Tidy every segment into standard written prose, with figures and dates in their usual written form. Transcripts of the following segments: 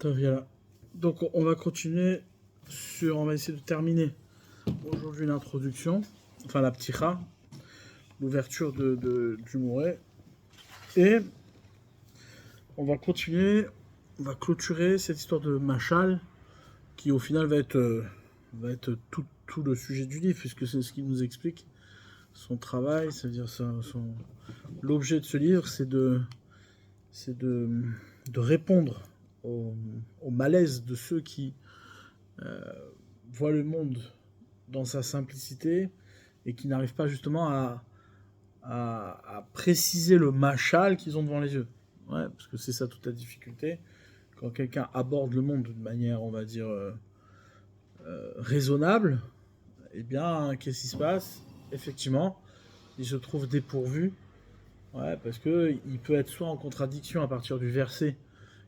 Voilà. Donc on va continuer on va essayer de terminer aujourd'hui l'introduction, enfin la pticha, l'ouverture du Mouret. Et on va continuer, on va clôturer cette histoire de Machal, qui au final va être tout le sujet du livre, puisque c'est ce qui nous explique son travail, c'est-à-dire l'objet de ce livre, c'est de répondre au malaise de ceux qui voient le monde dans sa simplicité et qui n'arrivent pas justement à préciser le machal qu'ils ont devant les yeux. Ouais, parce que c'est ça toute la difficulté. Quand quelqu'un aborde le monde d'une manière, on va dire, raisonnable, eh bien, qu'est-ce qui se passe? Effectivement, il se trouve dépourvu. Ouais, parce qu'il peut être soit en contradiction à partir du verset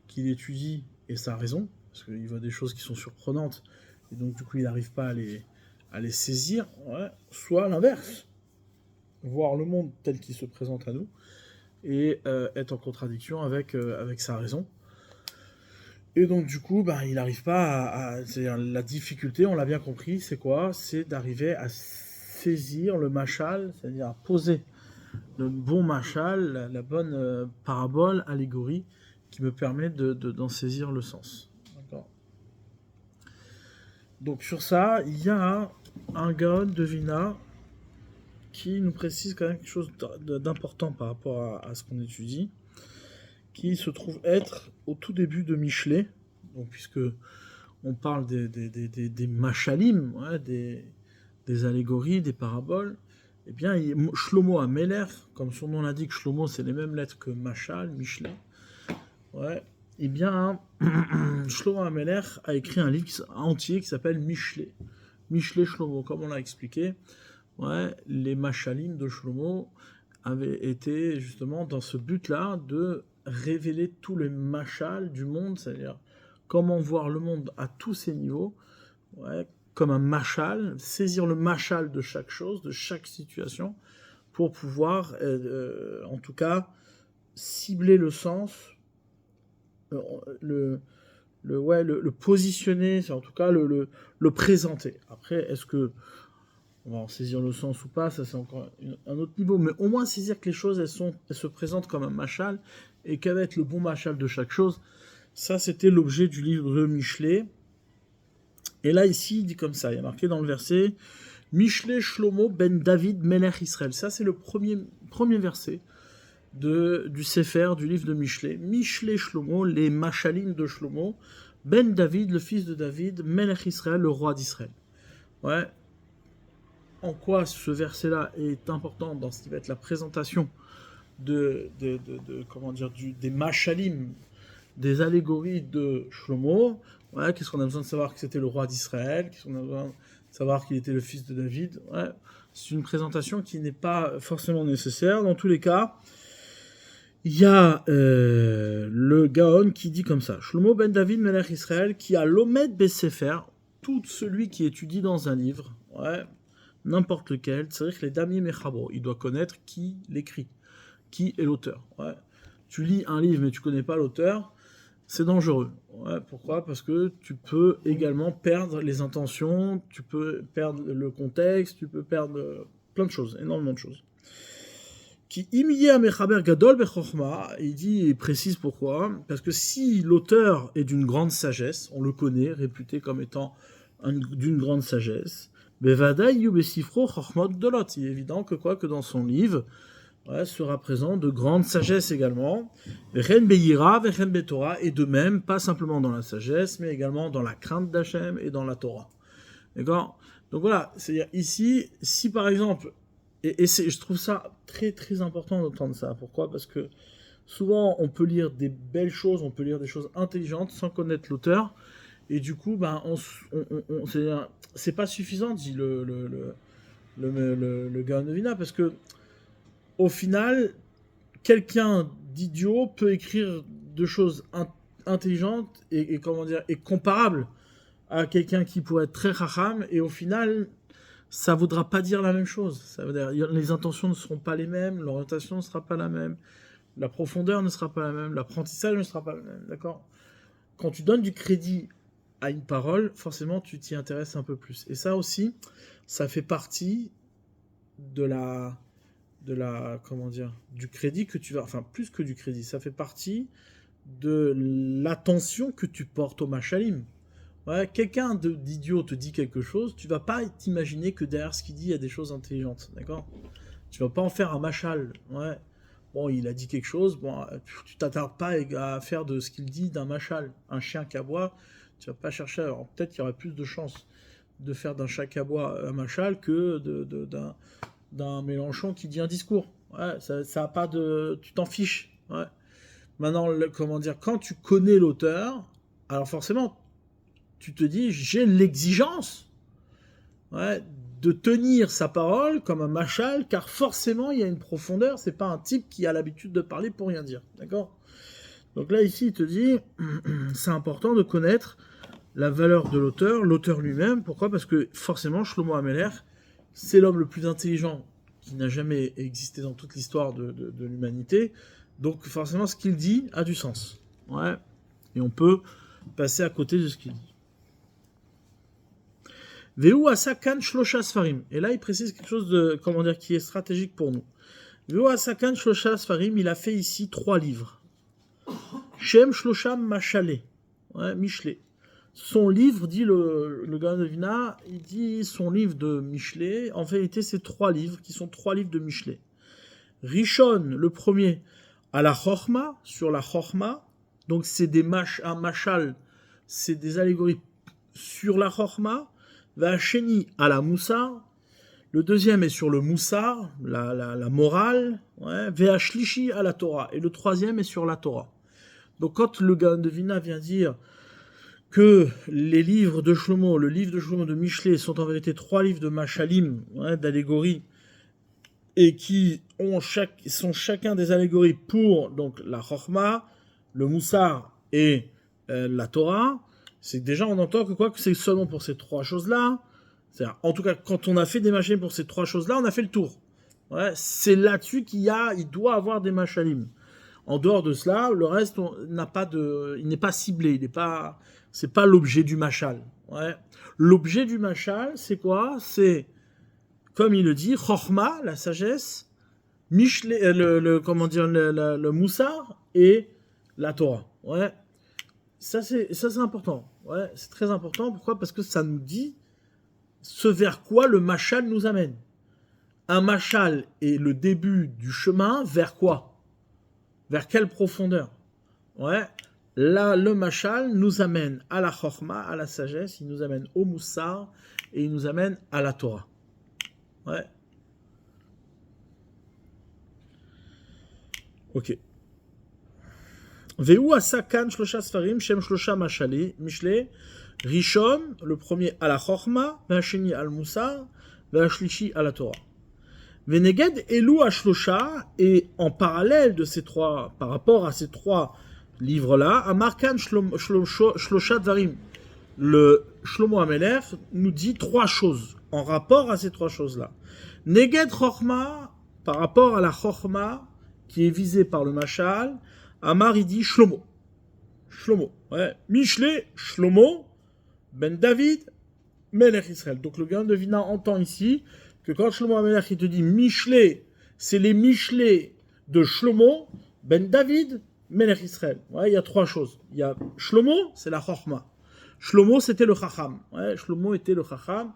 qu'il étudie et sa raison, parce qu'il voit des choses qui sont surprenantes, et donc du coup il n'arrive pas à les saisir, ouais. Soit l'inverse, voir le monde tel qu'il se présente à nous, et être en contradiction avec sa raison. Et donc du coup, il n'arrive pas c'est-à-dire, la difficulté, on l'a bien compris, c'est quoi? C'est d'arriver à saisir le machal, c'est-à-dire à poser le bon machal, la bonne parabole, allégorie, qui me permet d'en saisir le sens. D'accord. Donc sur ça, il y a un Gaon de Vina qui nous précise quand même quelque chose d'important par rapport à ce qu'on étudie, qui se trouve être au tout début de Michelet, donc puisque on parle des machalim, ouais, des allégories, des paraboles, eh bien, Shlomo Ameler, comme son nom l'indique, Shlomo, c'est les mêmes lettres que Machal, Michelet. Ouais. Eh bien, Shlomo Ameler a écrit un livre entier qui s'appelle Michelet. Michelet Shlomo, comme on l'a expliqué. Ouais, les Machalim de Shlomo avaient été justement dans ce but-là de révéler tous les machal du monde, c'est-à-dire comment voir le monde à tous ses niveaux, ouais, comme un machal, saisir le machal de chaque chose, de chaque situation, pour pouvoir, en tout cas, cibler le sens, le positionner, en tout cas le présenter. Après, est-ce que on va en saisir le sens ou pas, ça c'est encore un autre niveau, mais au moins saisir que les choses elles se présentent comme un machal et quel va être le bon machal de chaque chose. Ça c'était l'objet du livre de Michelet. Et là ici il dit comme ça, il y a marqué dans le verset Michelet Shlomo ben David Melech Israël. Ça c'est le premier verset du Sefer, du livre de Michelet. Michelet Shlomo, les machalim de Shlomo, ben David, le fils de David, Melech Israël, le roi d'Israël. Ouais. En quoi ce verset-là est important dans ce qui va être la présentation comment dire, des machalim, des allégories de Shlomo. Ouais, qu'est-ce qu'on a besoin de savoir que c'était le roi d'Israël? Qu'est-ce qu'on a besoin de savoir qu'il était le fils de David? Ouais, c'est une présentation qui n'est pas forcément nécessaire. Dans tous les cas, il y a le Gaon qui dit comme ça Shlomo ben David Melech Israël qui a l'Omed Besefer, tout celui qui étudie dans un livre. Ouais. N'importe lequel, c'est-à-dire que les Damim et Chabro, il doit connaître qui l'écrit, qui est l'auteur. Ouais. Tu lis un livre mais tu connais pas l'auteur, c'est dangereux. Ouais. Pourquoi? Parce que tu peux également perdre les intentions, tu peux perdre le contexte, tu peux perdre plein de choses, énormément de choses. Qui imier à Mechaber Gadol Bechorma, il précise pourquoi, parce que si l'auteur est d'une grande sagesse, on le connaît, réputé comme étant d'une grande sagesse, il est évident que dans son livre sera présent de grande sagesse également, et de même, pas simplement dans la sagesse, mais également dans la crainte d'Hachem et dans la Torah. D'accord? Donc voilà, c'est-à-dire ici, si par exemple, je trouve ça très très important d'entendre ça. Pourquoi? Parce que souvent on peut lire des belles choses, on peut lire des choses intelligentes sans connaître l'auteur. Et du coup, c'est pas suffisant, dit le Gaon de Vina, parce que au final, quelqu'un d'idiot peut écrire de choses intelligentes et comment dire, et comparables à quelqu'un qui pourrait être très racham, et au final, ça ne voudra pas dire la même chose. Ça veut dire, les intentions ne seront pas les mêmes, l'orientation ne sera pas la même, la profondeur ne sera pas la même, l'apprentissage ne sera pas le même, d'accord? quand tu donnes du crédit à une parole, forcément, tu t'y intéresses un peu plus. Et ça aussi, ça fait partie de comment dire, du crédit que tu vas, enfin, plus que du crédit, ça fait partie de l'attention que tu portes au machalim. Ouais, quelqu'un d'idiot te dit quelque chose, tu vas pas t'imaginer que derrière ce qu'il dit, il y a des choses intelligentes, d'accord? Tu vas pas en faire un machal, ouais. Bon, il a dit quelque chose, bon, tu t'attardes pas à faire de ce qu'il dit d'un machal. Un chien qui aboie, tu vas pas chercher, alors peut-être qu'il y aurait plus de chances de faire d'un chat qui aboie un machal que d'un Mélenchon qui dit un discours. Ouais, ça a pas de... Tu t'en fiches, ouais. Maintenant, comment dire, quand tu connais l'auteur, alors forcément, tu te dis, j'ai l'exigence, ouais, de tenir sa parole comme un machal, car forcément, il y a une profondeur, c'est pas un type qui a l'habitude de parler pour rien dire, d'accord? Donc là, ici, il te dit, c'est important de connaître la valeur de l'auteur lui-même. Pourquoi? Parce que forcément, Shlomo Ameler, c'est l'homme le plus intelligent qui n'a jamais existé dans toute l'histoire de l'humanité. Donc forcément, ce qu'il dit a du sens. Ouais. Et on peut passer à côté de ce qu'il dit. Veu asakan shlosha sfarim. Et là, il précise quelque chose de, comment dire, qui est stratégique pour nous. Veu asakan shlosha sfarim, il a fait ici 3 livres. Shem shlosha machale. Ouais, Michelet. Son livre, dit le Gaon de Vilna, il dit son livre de Michelet. En vérité, c'est 3 livres qui sont 3 livres de Michelet. Rishon, le premier, à la Chorma, sur la Chorma. Donc c'est un machal, c'est des allégories sur la Chorma. Vacheni à la Moussar. Le deuxième est sur le Moussar, la morale. Ouais. Vachlishi à la Torah. Et le troisième est sur la Torah. Donc quand le Gaon de Vilna vient dire que les livres de Shlomo, le livre de Shlomo de Michelet sont en vérité 3 livres de machalim, ouais, d'allégories, et qui sont chacun des allégories pour donc la Chorma, le Moussar et la Torah, c'est que déjà on entend que quoi que c'est seulement pour ces 3 choses-là. C'est-à-dire, en tout cas, quand on a fait des machalim pour ces 3 choses-là, on a fait le tour. Ouais, c'est là-dessus il doit avoir des machalim. En dehors de cela, le reste il n'est pas ciblé, c'est pas l'objet du machal. Ouais. L'objet du machal, c'est quoi? C'est, comme il le dit, Chorma, la sagesse, Michelet, comment dire, le Moussar et la Torah. Ouais. Ça c'est important. Ouais, c'est très important. Pourquoi? Parce que ça nous dit ce vers quoi le machal nous amène. Un machal est le début du chemin vers quoi? Vers quelle profondeur? Ouais. Là, le machal nous amène à la chorma, à la sagesse, il nous amène au moussar et il nous amène à la Torah. Ouais. Ok. Veu asakan shlosha sfarim shem shlosha machali Michelet. Rishon, le premier à la chorma, v'hasheni al moussar, v'hashlishi à la Torah. Veneged elu ashlosha, et en parallèle de ces 3, par rapport à ces 3 livre-là, Amarkan Shlosha Dvarim. Le Shlomo Ameler nous dit 3 choses en rapport à ces 3 choses-là. Neged Chorma, par rapport à la Chorma qui est visée par le Machal, Amar il dit Shlomo. Shlomo, ouais. Michelet, Shlomo, Ben David, Melech Israël. Donc le Gaon de Vilna entend ici que quand Shlomo Ameler il te dit Michelet, c'est les Michelet de Shlomo, Ben David, Melech Israël. Ouais, il y a 3 choses. Il y a Shlomo, c'est la Chorma. Shlomo, c'était le Chacham. Ouais, Shlomo était le Chacham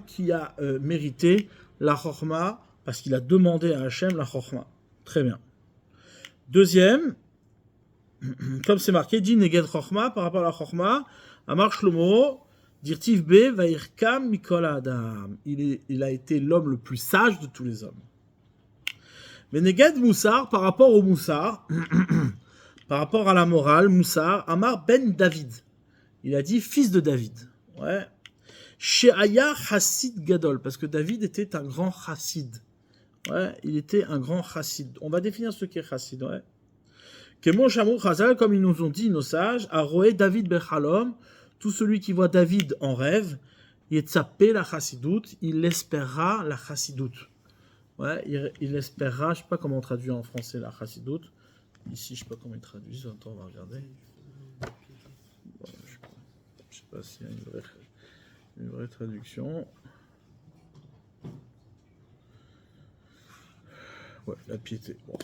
qui a mérité la Chorma parce qu'il a demandé à Hachem la Chorma. Très bien. Deuxième, comme c'est marqué, dit Neged Chorma par rapport à la Chorma, Amar Shlomo, Dirtiv Be, Vairkam Mikol Adam. Il a été l'homme le plus sage de tous les hommes. Mais Neged Moussar, par rapport au Moussar, par rapport à la morale, Moussar, Amar Ben David. Il a dit fils de David. Ouais. Sheaya Chassid Gadol, parce que David était un grand chassid. Ouais, il était un grand chassid. On va définir ce qu'est chassid. Ouais. Kemon Shamou Chazal, comme ils nous ont dit nos sages, Aroé David Bechalom, tout celui qui voit David en rêve, Yetzapé la chassidoute, il espérera la chassidoute. Ouais, il espérera, je ne sais pas comment on traduit en français la chassidoute. Ici, je ne sais pas comment il traduit, attends, on va regarder. sais pas s'il y a une vraie traduction. Ouais, la piété. Bon.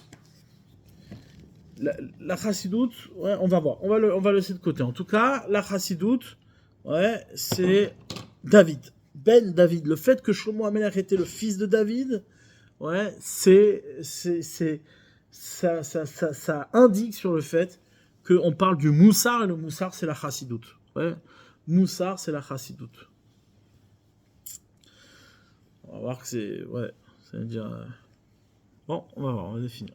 La chassidoute, ouais, on va voir. On va laisser de côté. En tout cas, la chassidoute, ouais, c'est David. Ben David. Le fait que Shlomo Amelech était le fils de David, ouais, ça indique sur le fait qu'on parle du moussar, et le moussar, c'est la chassidoute. Ouais. Moussar, c'est la chassidoute. On va voir que c'est... Ouais, ça veut dire... Bon, on va voir, on va définir.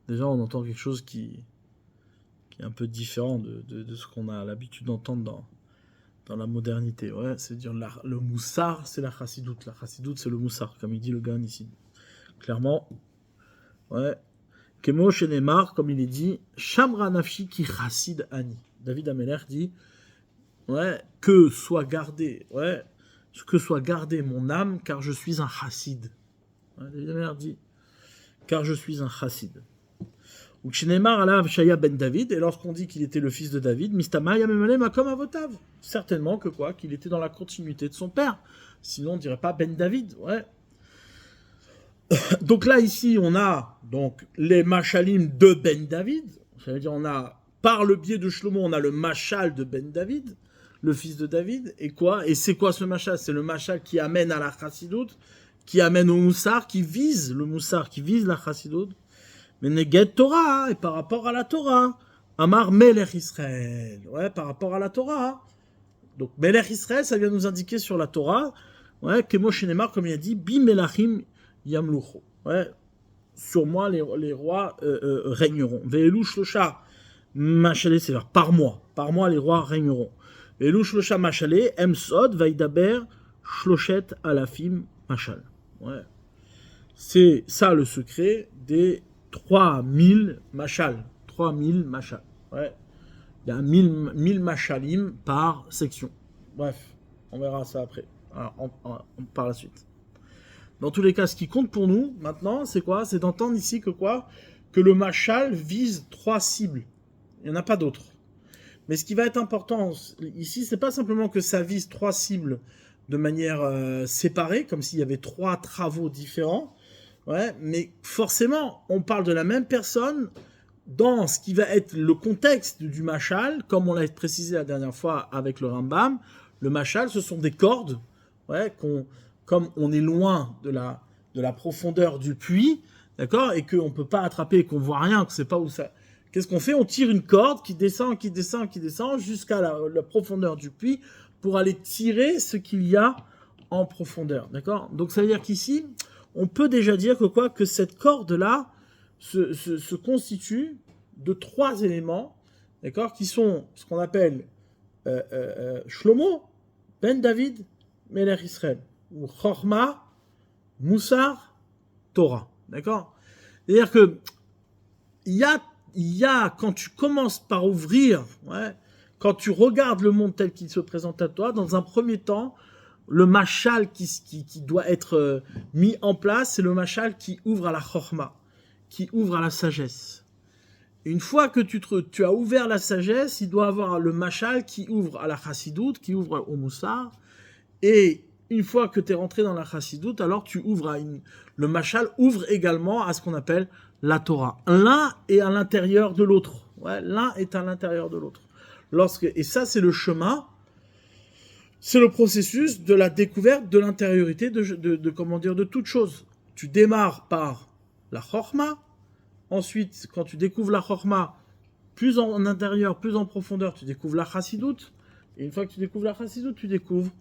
Déjà, on entend quelque chose qui est un peu différent de ce qu'on a l'habitude d'entendre dans la modernité. Ouais, c'est-à-dire le moussar, c'est la chassidoute. La chassidoute, c'est le moussar, comme il dit le gars ici. Clairement, ouais. Kemo Shenemar, comme il est dit, Shamra Nafshi ki chassid ani. David Amelech dit, ouais, que soit gardé mon âme, car je suis un chassid. Ouais, David Amelech dit, car je suis un chassid. Ou Shenemar alav Shaya ben David, et lorsqu'on dit qu'il était le fils de David, Mistama Yamemale Makom Avotav. Certainement que quoi, qu'il était dans la continuité de son père. Sinon, on dirait pas Ben David, ouais. Donc là, ici, on a donc les machalim de Ben David. Ça veut dire, on a, par le biais de Shlomo, on a le machal de Ben David, le fils de David. Et quoi? Et c'est quoi ce machal? C'est le machal qui amène à la chassidoute, qui amène au moussar, qui vise le moussar, qui vise la chassidoute. Mais Neged Torah, et par rapport à la Torah. Amar Melech Israël. Ouais, par rapport à la Torah. Donc, Melech Israël, ça vient nous indiquer sur la Torah. Ouais, Kemo Shenemar, comme il a dit, Bi Melachim Yamlucho. Ouais, sur moi, les rois régneront. Ve'elu Shlosha Machale, c'est par mois. Par mois, les rois régneront. Ve'elu Shlosha Machale, Emsod, Vaidaber, Shloshet Alafim Machal. Ouais. C'est ça le secret des 3000 machal. 3000 machal. Ouais. Il y a 1000 machalim par section. Bref, on verra ça après. Alors, par la suite. Dans tous les cas, ce qui compte pour nous, maintenant, c'est quoi? C'est d'entendre ici que quoi? Que le machal vise 3 cibles. Il n'y en a pas d'autres. Mais ce qui va être important ici, c'est pas simplement que ça vise 3 cibles de manière séparée, comme s'il y avait 3 travaux différents. Ouais, mais forcément, on parle de la même personne dans ce qui va être le contexte du machal, comme on l'a précisé la dernière fois avec le Rambam. Le machal, ce sont des cordes, ouais, comme on est loin de la profondeur du puits, d'accord, et qu'on ne peut pas attraper, qu'on voit rien, qu'on ne sait pas où ça... Qu'est-ce qu'on fait? On tire une corde qui descend jusqu'à la profondeur du puits pour aller tirer ce qu'il y a en profondeur, d'accord? Donc ça veut dire qu'ici, on peut déjà dire que cette corde-là se constitue de 3 éléments, d'accord, qui sont ce qu'on appelle Shlomo, Ben David, Melech Israël, ou Chorma, Moussar, Torah, d'accord? C'est-à-dire que il y a, quand tu commences par ouvrir, ouais, quand tu regardes le monde tel qu'il se présente à toi, dans un premier temps, le machal qui doit être mis en place, c'est le machal qui ouvre à la chorma, qui ouvre à la sagesse. Une fois que tu as ouvert la sagesse, il doit avoir le machal qui ouvre à la chassidoute, qui ouvre au moussar. Et une fois que tu es rentré dans la chassidoute, alors tu ouvres le machal ouvre également à ce qu'on appelle la Torah. L'un est à l'intérieur de l'autre. Ouais, l'un est à l'intérieur de l'autre. Et ça, c'est le chemin. C'est le processus de la découverte de l'intériorité de toute chose. Tu démarres par la chorma. Ensuite, quand tu découvres la chorma, plus en intérieur, plus en profondeur, tu découvres la chassidoute. Et une fois que tu découvres la chassidoute, tu découvres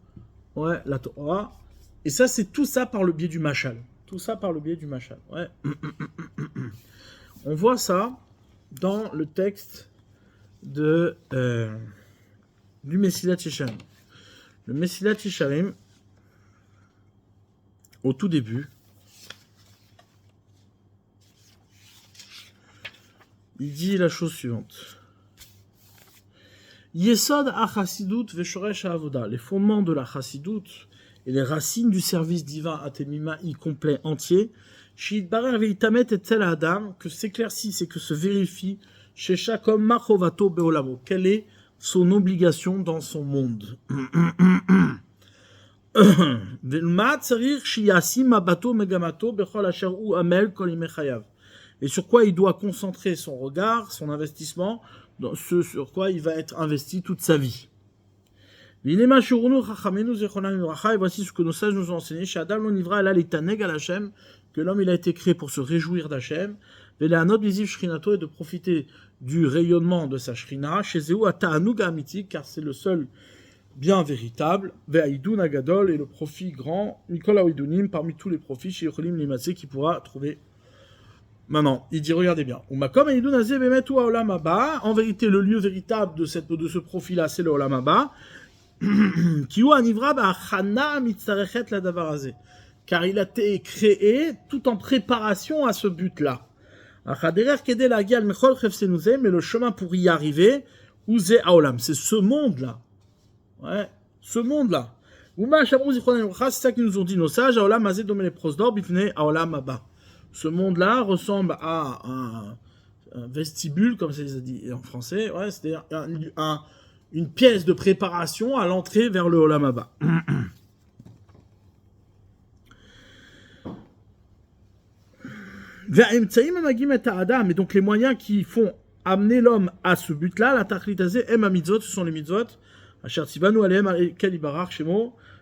la Torah. Et ça, c'est tout ça par le biais du machal. Tout ça par le biais du machal. Ouais. On voit ça dans le texte du Mesilat Yesharim. Le Mesilat Yesharim, au tout début, il dit la chose suivante. Yesod ha-chassidout ve-shoresh ha-avoda. Les fondements de la chassidout et les racines du service divin atemima y complet entier, sh'yitbarer ve'itamet etzel adam, que s'éclaircissent et que se vérifie chez chakom machovato beolamo. Quelle est son obligation dans son monde. Et sur quoi il doit concentrer son regard, son investissement, dans ce sur quoi il va être investi toute sa vie. Et voici ce que nos sages nous ont enseigné, que l'homme il a été créé pour se réjouir d'Hachem, et de profiter du rayonnement de sa shrina, car c'est le seul bien véritable, ve'aïdoun agadol, et le profit grand, Mikol ha'idunim, parmi tous les profits, chez Yocholim Limatzé, qui pourra trouver. Maintenant, il dit, regardez bien, Umakom ha'idoun azeh bemet ou ha'olam haba, en vérité, le lieu véritable de ce profit-là, c'est le olam haba, qui ou anivra ba'achana mitzarechet la davar azeh, car il a été créé tout en préparation à ce but-là. Achaderer kedel agial mechol chefsenuzeh, mais le chemin pour y arriver, uzeh haolam, c'est ce monde-là. Ouais, ce monde-là. C'est ça qu'ils nous ont dit nos sages. Ce monde-là ressemble à un vestibule, comme ça les a dit en français. Ouais, c'est-à-dire une pièce de préparation à l'entrée vers le Olam Haba. Et donc les moyens qui font amener l'homme à ce but-là, la tachlitazé, ema mitzvot, ce sont les mitzvot.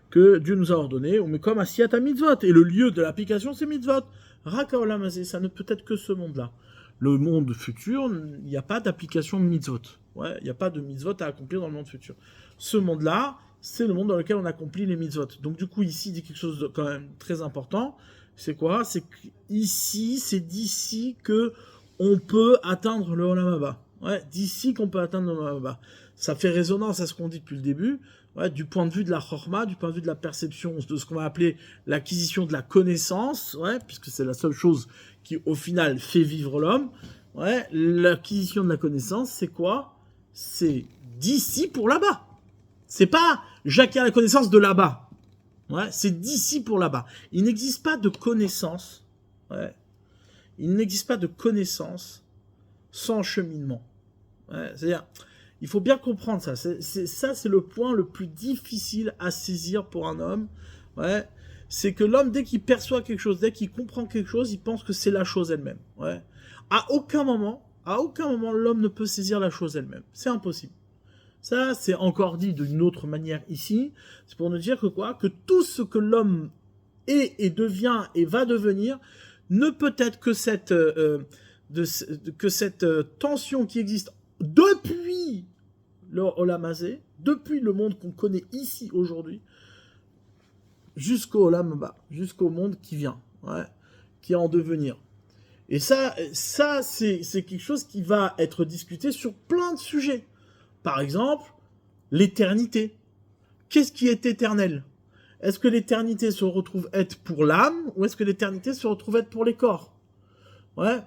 Que Dieu nous a ordonné, on met comme Asiyata mitzvot, et le lieu de l'application c'est mitzvot. Raka olam hazeh, ça ne peut être que ce monde-là. Le monde futur, il n'y a pas d'application mitzvot. Ouais, il n'y a pas de mitzvot à accomplir dans le monde futur. Ce monde-là, c'est le monde dans lequel on accomplit les mitzvot. Donc du coup, ici, il dit quelque chose de quand même très important. C'est quoi? C'est qu'ici, c'est d'ici que on peut atteindre le Olam Haba. Ouais, d'ici qu'on peut atteindre le Olam Haba. Ça fait résonance à ce qu'on dit depuis le début, ouais, du point de vue de la chorma, du point de vue de la perception, de ce qu'on va appeler l'acquisition de la connaissance, ouais, puisque c'est la seule chose qui, au final, fait vivre l'homme. Ouais, l'acquisition de la connaissance, c'est quoi? C'est d'ici pour là-bas. C'est pas j'acquiers la connaissance de là-bas. Ouais, c'est d'ici pour là-bas. Il n'existe pas de connaissance. Ouais, il n'existe pas de connaissance sans cheminement. Ouais, c'est-à-dire, il faut bien comprendre ça. C'est le point le plus difficile à saisir pour un homme. Ouais. C'est que l'homme, dès qu'il perçoit quelque chose, dès qu'il comprend quelque chose, il pense que c'est la chose elle-même. Ouais. À aucun moment, l'homme ne peut saisir la chose elle-même. C'est impossible. Ça, c'est encore dit d'une autre manière ici. C'est pour nous dire que quoi? Que tout ce que l'homme est et devient et va devenir ne peut être que cette tension qui existe depuis le Olam Hazeh, depuis le monde qu'on connaît ici aujourd'hui, jusqu'au Olam Haba, jusqu'au monde qui vient, ouais, qui est en devenir. Et ça c'est quelque chose qui va être discuté sur plein de sujets. Par exemple, l'éternité. Qu'est-ce qui est éternel? Est-ce que l'éternité se retrouve être pour l'âme, ou est-ce que l'éternité se retrouve être pour les corps? Ouais.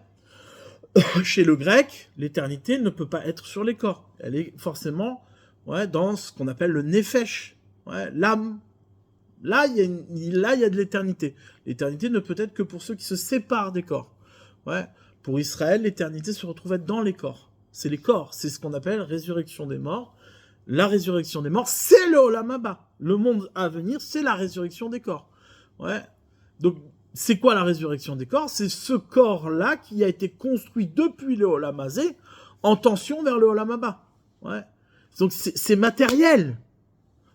Chez le grec, l'éternité ne peut pas être sur les corps. Elle est forcément, ouais, dans ce qu'on appelle le nefesh, ouais, l'âme. Là, il y a de l'éternité. L'éternité ne peut être que pour ceux qui se séparent des corps. Ouais. Pour Israël, l'éternité se retrouve être dans les corps. C'est les corps. C'est ce qu'on appelle résurrection des morts. La résurrection des morts, c'est le Olam Haba. Le monde à venir, c'est la résurrection des corps. Ouais. Donc, c'est quoi la résurrection des corps? C'est ce corps-là qui a été construit depuis le Olam Hazeh en tension vers le Olam Haba. Ouais. Donc c'est matériel.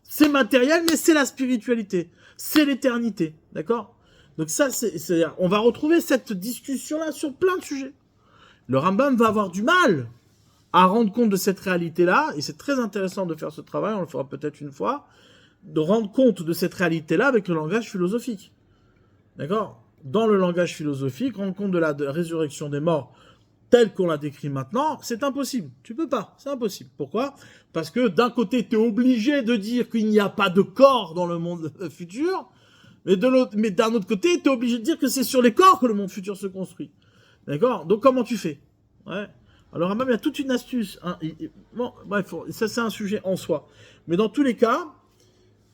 C'est matériel, mais c'est la spiritualité. C'est l'éternité. D'accord? Donc ça, c'est-à-dire, on va retrouver cette discussion-là sur plein de sujets. Le Rambam va avoir du mal à rendre compte de cette réalité-là, et c'est très intéressant de faire ce travail, on le fera peut-être une fois, de rendre compte de cette réalité-là avec le langage philosophique. D'accord? Dans le langage philosophique, rendre compte de la résurrection des morts telle qu'on la décrit maintenant, c'est impossible. Tu peux pas, c'est impossible. Pourquoi? Parce que d'un côté, tu es obligé de dire qu'il n'y a pas de corps dans le monde futur, mais d'un autre côté, tu es obligé de dire que c'est sur les corps que le monde futur se construit. D'accord? Donc comment tu fais? Ouais. Alors même il y a toute une astuce. Hein. Bon, bref, ça c'est un sujet en soi. Mais dans tous les cas,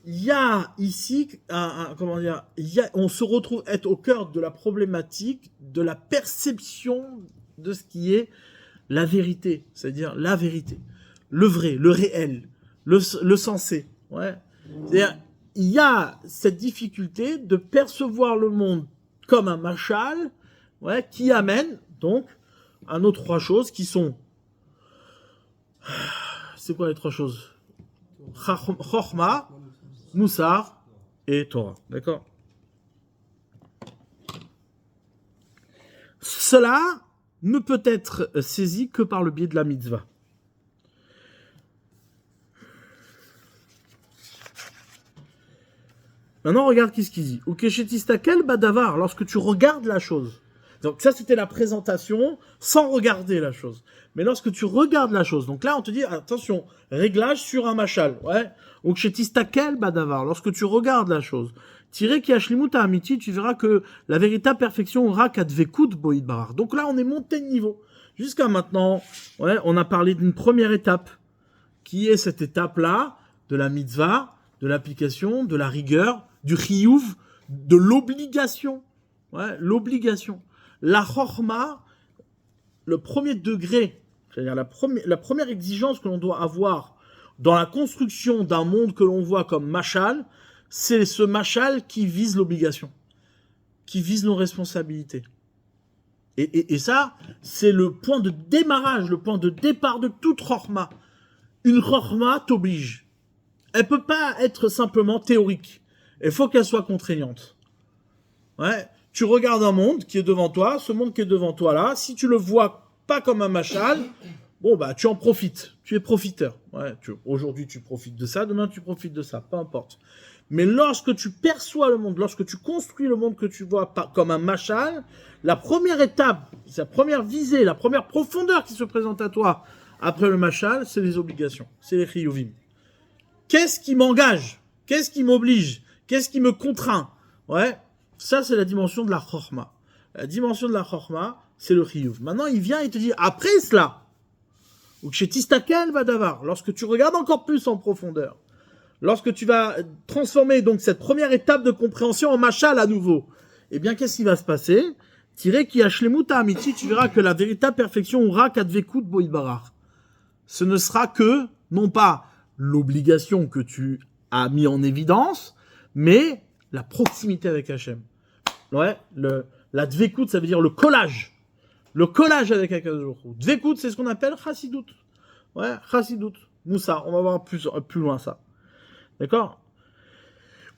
il y a ici, on se retrouve être au cœur de la problématique de la perception de ce qui est la vérité, c'est-à-dire la vérité. le vrai, le réel, le sensé. Ouais. C'est-à-dire, il y a cette difficulté de percevoir le monde comme un machal, ouais, qui amène donc à nos trois choses qui sont... C'est quoi les trois choses? Chokhmah, Moussar et Torah. D'accord? Cela ne peut être saisi que par le biais de la mitzvah. Maintenant, regarde qu'est-ce qu'il dit. Ukeshetistakel badavar, lorsque tu regardes la chose. Donc ça, c'était la présentation sans regarder la chose. Mais lorsque tu regardes la chose, donc là, on te dit, attention, réglage sur un machal. Ouais. Ukeshetistakel badavar, lorsque tu regardes la chose. Tiré ki hashlimuta amiti, tu verras que la véritable perfection aura kadvekut boïd barar. Donc là, on est monté de niveau. Jusqu'à maintenant, ouais, on a parlé d'une première étape, qui est cette étape-là, de la mitzvah, de l'application, de la rigueur, du chiyuv, de l'obligation. Ouais, l'obligation. La chorma, le premier degré, c'est-à-dire la première exigence que l'on doit avoir dans la construction d'un monde que l'on voit comme machal, c'est ce machal qui vise l'obligation, qui vise nos responsabilités. Et ça, c'est le point de démarrage, le point de départ de toute chorma. Une chorma t'oblige. Elle peut pas être simplement théorique. Il faut qu'elle soit contraignante. Ouais. Tu regardes un monde qui est devant toi, ce monde qui est devant toi là, si tu le vois pas comme un machal, bon bah tu en profites, tu es profiteur. Ouais, aujourd'hui tu profites de ça, demain tu profites de ça, peu importe. Mais lorsque tu perçois le monde, lorsque tu construis le monde que tu vois pas comme un machal, la première étape, la première visée, la première profondeur qui se présente à toi après le machal, c'est les obligations, c'est les chiyuvim. Qu'est-ce qui m'engage? Qu'est-ce qui m'oblige? Qu'est-ce qui me contraint? Ouais, ça c'est la dimension de la chorma. La dimension de la chorma, c'est le chiyuv. Maintenant, il vient et te dit, après cela, ou chez Tistakel Vadavar, lorsque tu regardes encore plus en profondeur, lorsque tu vas transformer donc cette première étape de compréhension en machal à nouveau, eh bien, qu'est-ce qui va se passer? Tiré qui a shlemuta amiti, tu verras que la véritable perfection aura kadvekut boïbarar. Ce ne sera que, non pas l'obligation que tu as mis en évidence, mais la proximité avec Hachem. Ouais, la dvekut, ça veut dire le collage. Le collage avec Hakadosh Baruch Hu. Dvekut, c'est ce qu'on appelle chassidut. Ouais, chassidut. Moussa, on va voir plus loin ça. D'accord?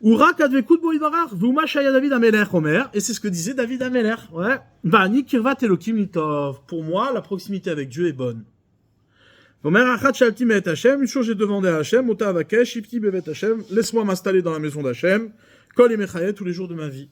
Ura kadvekut boïbarar, vuma shaya David Amelech Omer, et c'est ce que disait David Amelech. Ouais. Vani kirvat elokim litov. Pour moi, la proximité avec Dieu est bonne. Omer achat shalti me'et Hashem, une chose j'ai demandé à Hashem, ota avakesh, shipti bevet Hashem, laisse-moi m'installer dans la maison d'Hashem, kol emechayet tous les jours de ma vie.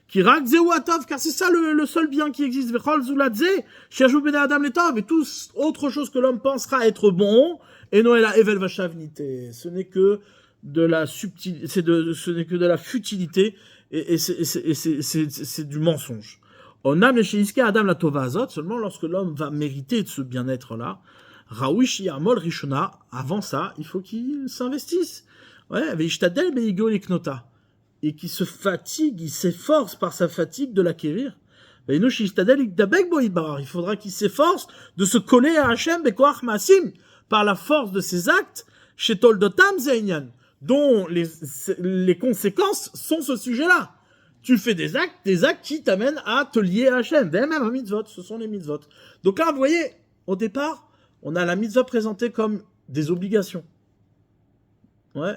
Kirak zeu atov, car c'est ça le seul bien qui existe. Vechol zuladze, shiajou bene adam letov, et tout autre chose que l'homme pensera être bon, et noëla evel vashavnité. Ce n'est que de la subtilité, ce n'est que de la futilité, et c'est du mensonge. Onam leshiiske adam la tova azot, seulement lorsque l'homme va mériter de ce bien-être-là, Raouish Yamol Rishona, avant ça, il faut qu'il s'investisse. Ouais, Veishtadel Beigo Liknota. Et qu'il se fatigue, il s'efforce par sa fatigue de l'acquérir. Il faudra qu'il s'efforce de se coller à Hachem Bekoach Maasim par la force de ses actes, chez Toldotam Zeynyan, dont les conséquences sont ce sujet-là. Tu fais des actes qui t'amènent à te lier à Hachem. Même à mitzvot, ce sont les mitzvot. Donc là, vous voyez, au départ, on a la mitzvah présentée comme des obligations. Ouais.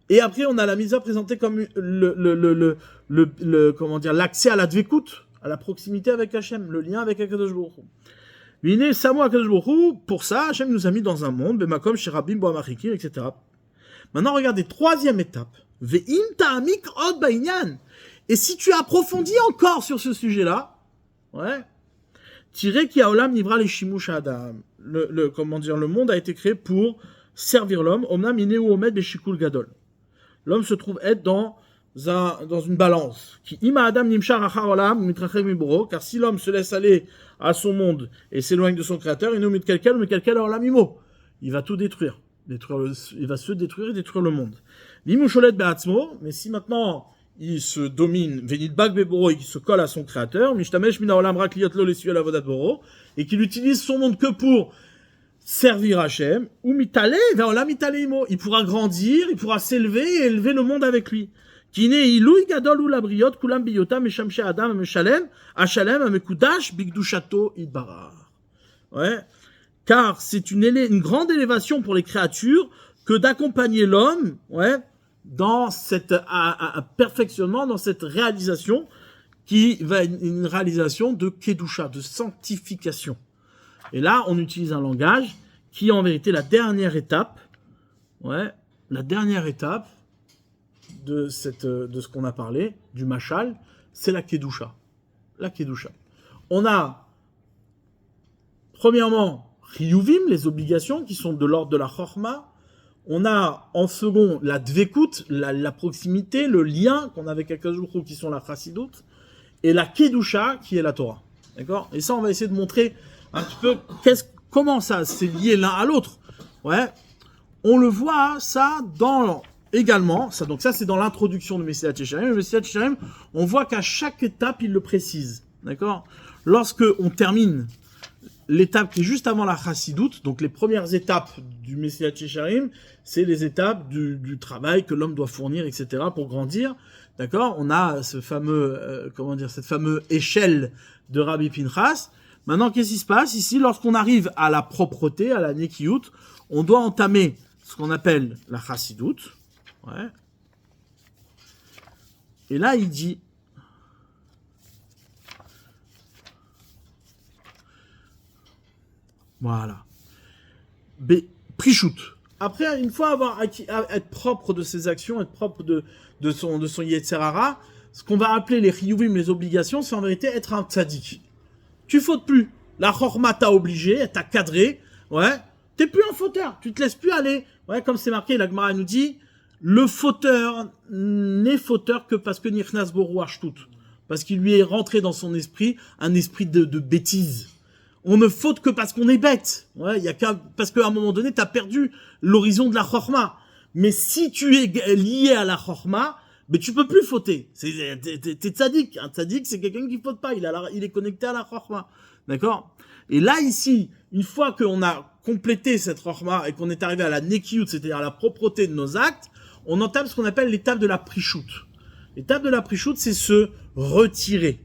Et après, on a la mitzvah présentée comme comment dire, l'accès à la dvekut, à la proximité avec Hachem, le lien avec Hakadosh Baruch Hu. Vine Samo Hakadosh Baruch Hu, pour ça, Hachem nous a mis dans un monde, Bemakom, Shirabim, Boamachikim, etc. Maintenant, regardez, troisième étape. Ve'im ta'amik od ba'inyan. Et si tu approfondis encore sur ce sujet-là, ouais, tiré qui a olam nivra les shimush adam. Comment dire, le monde a été créé pour servir l'homme. Omnam ineu omed beshikul gadol. L'homme se trouve être dans une balance. Qui ima adam nimshar achar olam mitrachek miboro. Car si l'homme se laisse aller à son monde et s'éloigne de son créateur, il nous met quelqu'un olam imo. Il va tout détruire. Il va se détruire et détruire le monde. Limusholet be'atzmo. Mais si maintenant il se domine, Venit Bag Beboro, et qui se colle à son créateur, Mishtamesh Mina Olam Rak Liot Lo Lesuel Avodat Boro, et qu'il utilise son monde que pour servir Hachem, ou mitale, vers la mitaleimo. Il pourra grandir, il pourra s'élever et élever le monde avec lui. Kine ilouy gadol ou labriot, kulam biyota, meshamshe adam, meshalem, Hachalem, amekudash, bigdushato, idbarar. Ouais. Car c'est une grande élévation pour les créatures que d'accompagner l'homme, ouais, dans cette perfectionnement, dans cette réalisation qui va être une réalisation de kedusha, de sanctification. Et là, on utilise un langage qui est en vérité la dernière étape, ouais, la dernière étape de ce qu'on a parlé, du machal, c'est la kedusha. La kedusha. On a, premièrement, Chiyuvim, les obligations qui sont de l'ordre de la chorma. On a en second la dvekut, la proximité, le lien qu'on a avec Akadosh Baruch Hu qui sont la chassidut, et la kedusha qui est la Torah. D'accord ? Et ça, on va essayer de montrer un petit peu comment ça c'est lié l'un à l'autre. Ouais. On le voit ça dans également, ça donc ça c'est dans l'introduction de Messilat Yesharim. Le Messilat Yesharim, on voit qu'à chaque étape il le précise. D'accord ? Lorsque on termine l'étape qui est juste avant la chassidoute, donc les premières étapes du Messilat Yesharim, c'est les étapes du travail que l'homme doit fournir, etc. pour grandir. D'accord ? On a ce fameux, cette fameuse échelle de Rabbi Pinchas. Maintenant, qu'est-ce qui se passe ici ? Lorsqu'on arrive à la propreté, à la nekiyut, on doit entamer ce qu'on appelle la chassidoute. Ouais. Et là, il dit, voilà. Prichout. Après, une fois avoir être propre de ses actions, être propre de son Yetzerara, ce qu'on va appeler les chiyuvim, les obligations, c'est en vérité être un tzaddik. Tu fautes plus. La chorma t'a obligé, elle t'a cadré. Ouais. T'es plus un fauteur. Tu te laisses plus aller. Ouais, comme c'est marqué, la Gemara nous dit, le fauteur n'est fauteur que parce que Nichnas Boru Ashtut. Parce qu'il lui est rentré dans son esprit un esprit de bêtise. On ne faute que parce qu'on est bête. Ouais, parce qu'à un moment donné, t'as perdu l'horizon de la chorma. Mais si tu es lié à la chorma, mais tu peux plus fauter. T'es tzaddik. Un tzaddik, c'est quelqu'un qui faute pas. Il est connecté à la chorma. D'accord ? Et là, ici, une fois qu'on a complété cette chorma et qu'on est arrivé à la nekiyut, c'est-à-dire à la propreté de nos actes, on entame ce qu'on appelle l'étape de la prichout. L'étape de la prichout, c'est se retirer.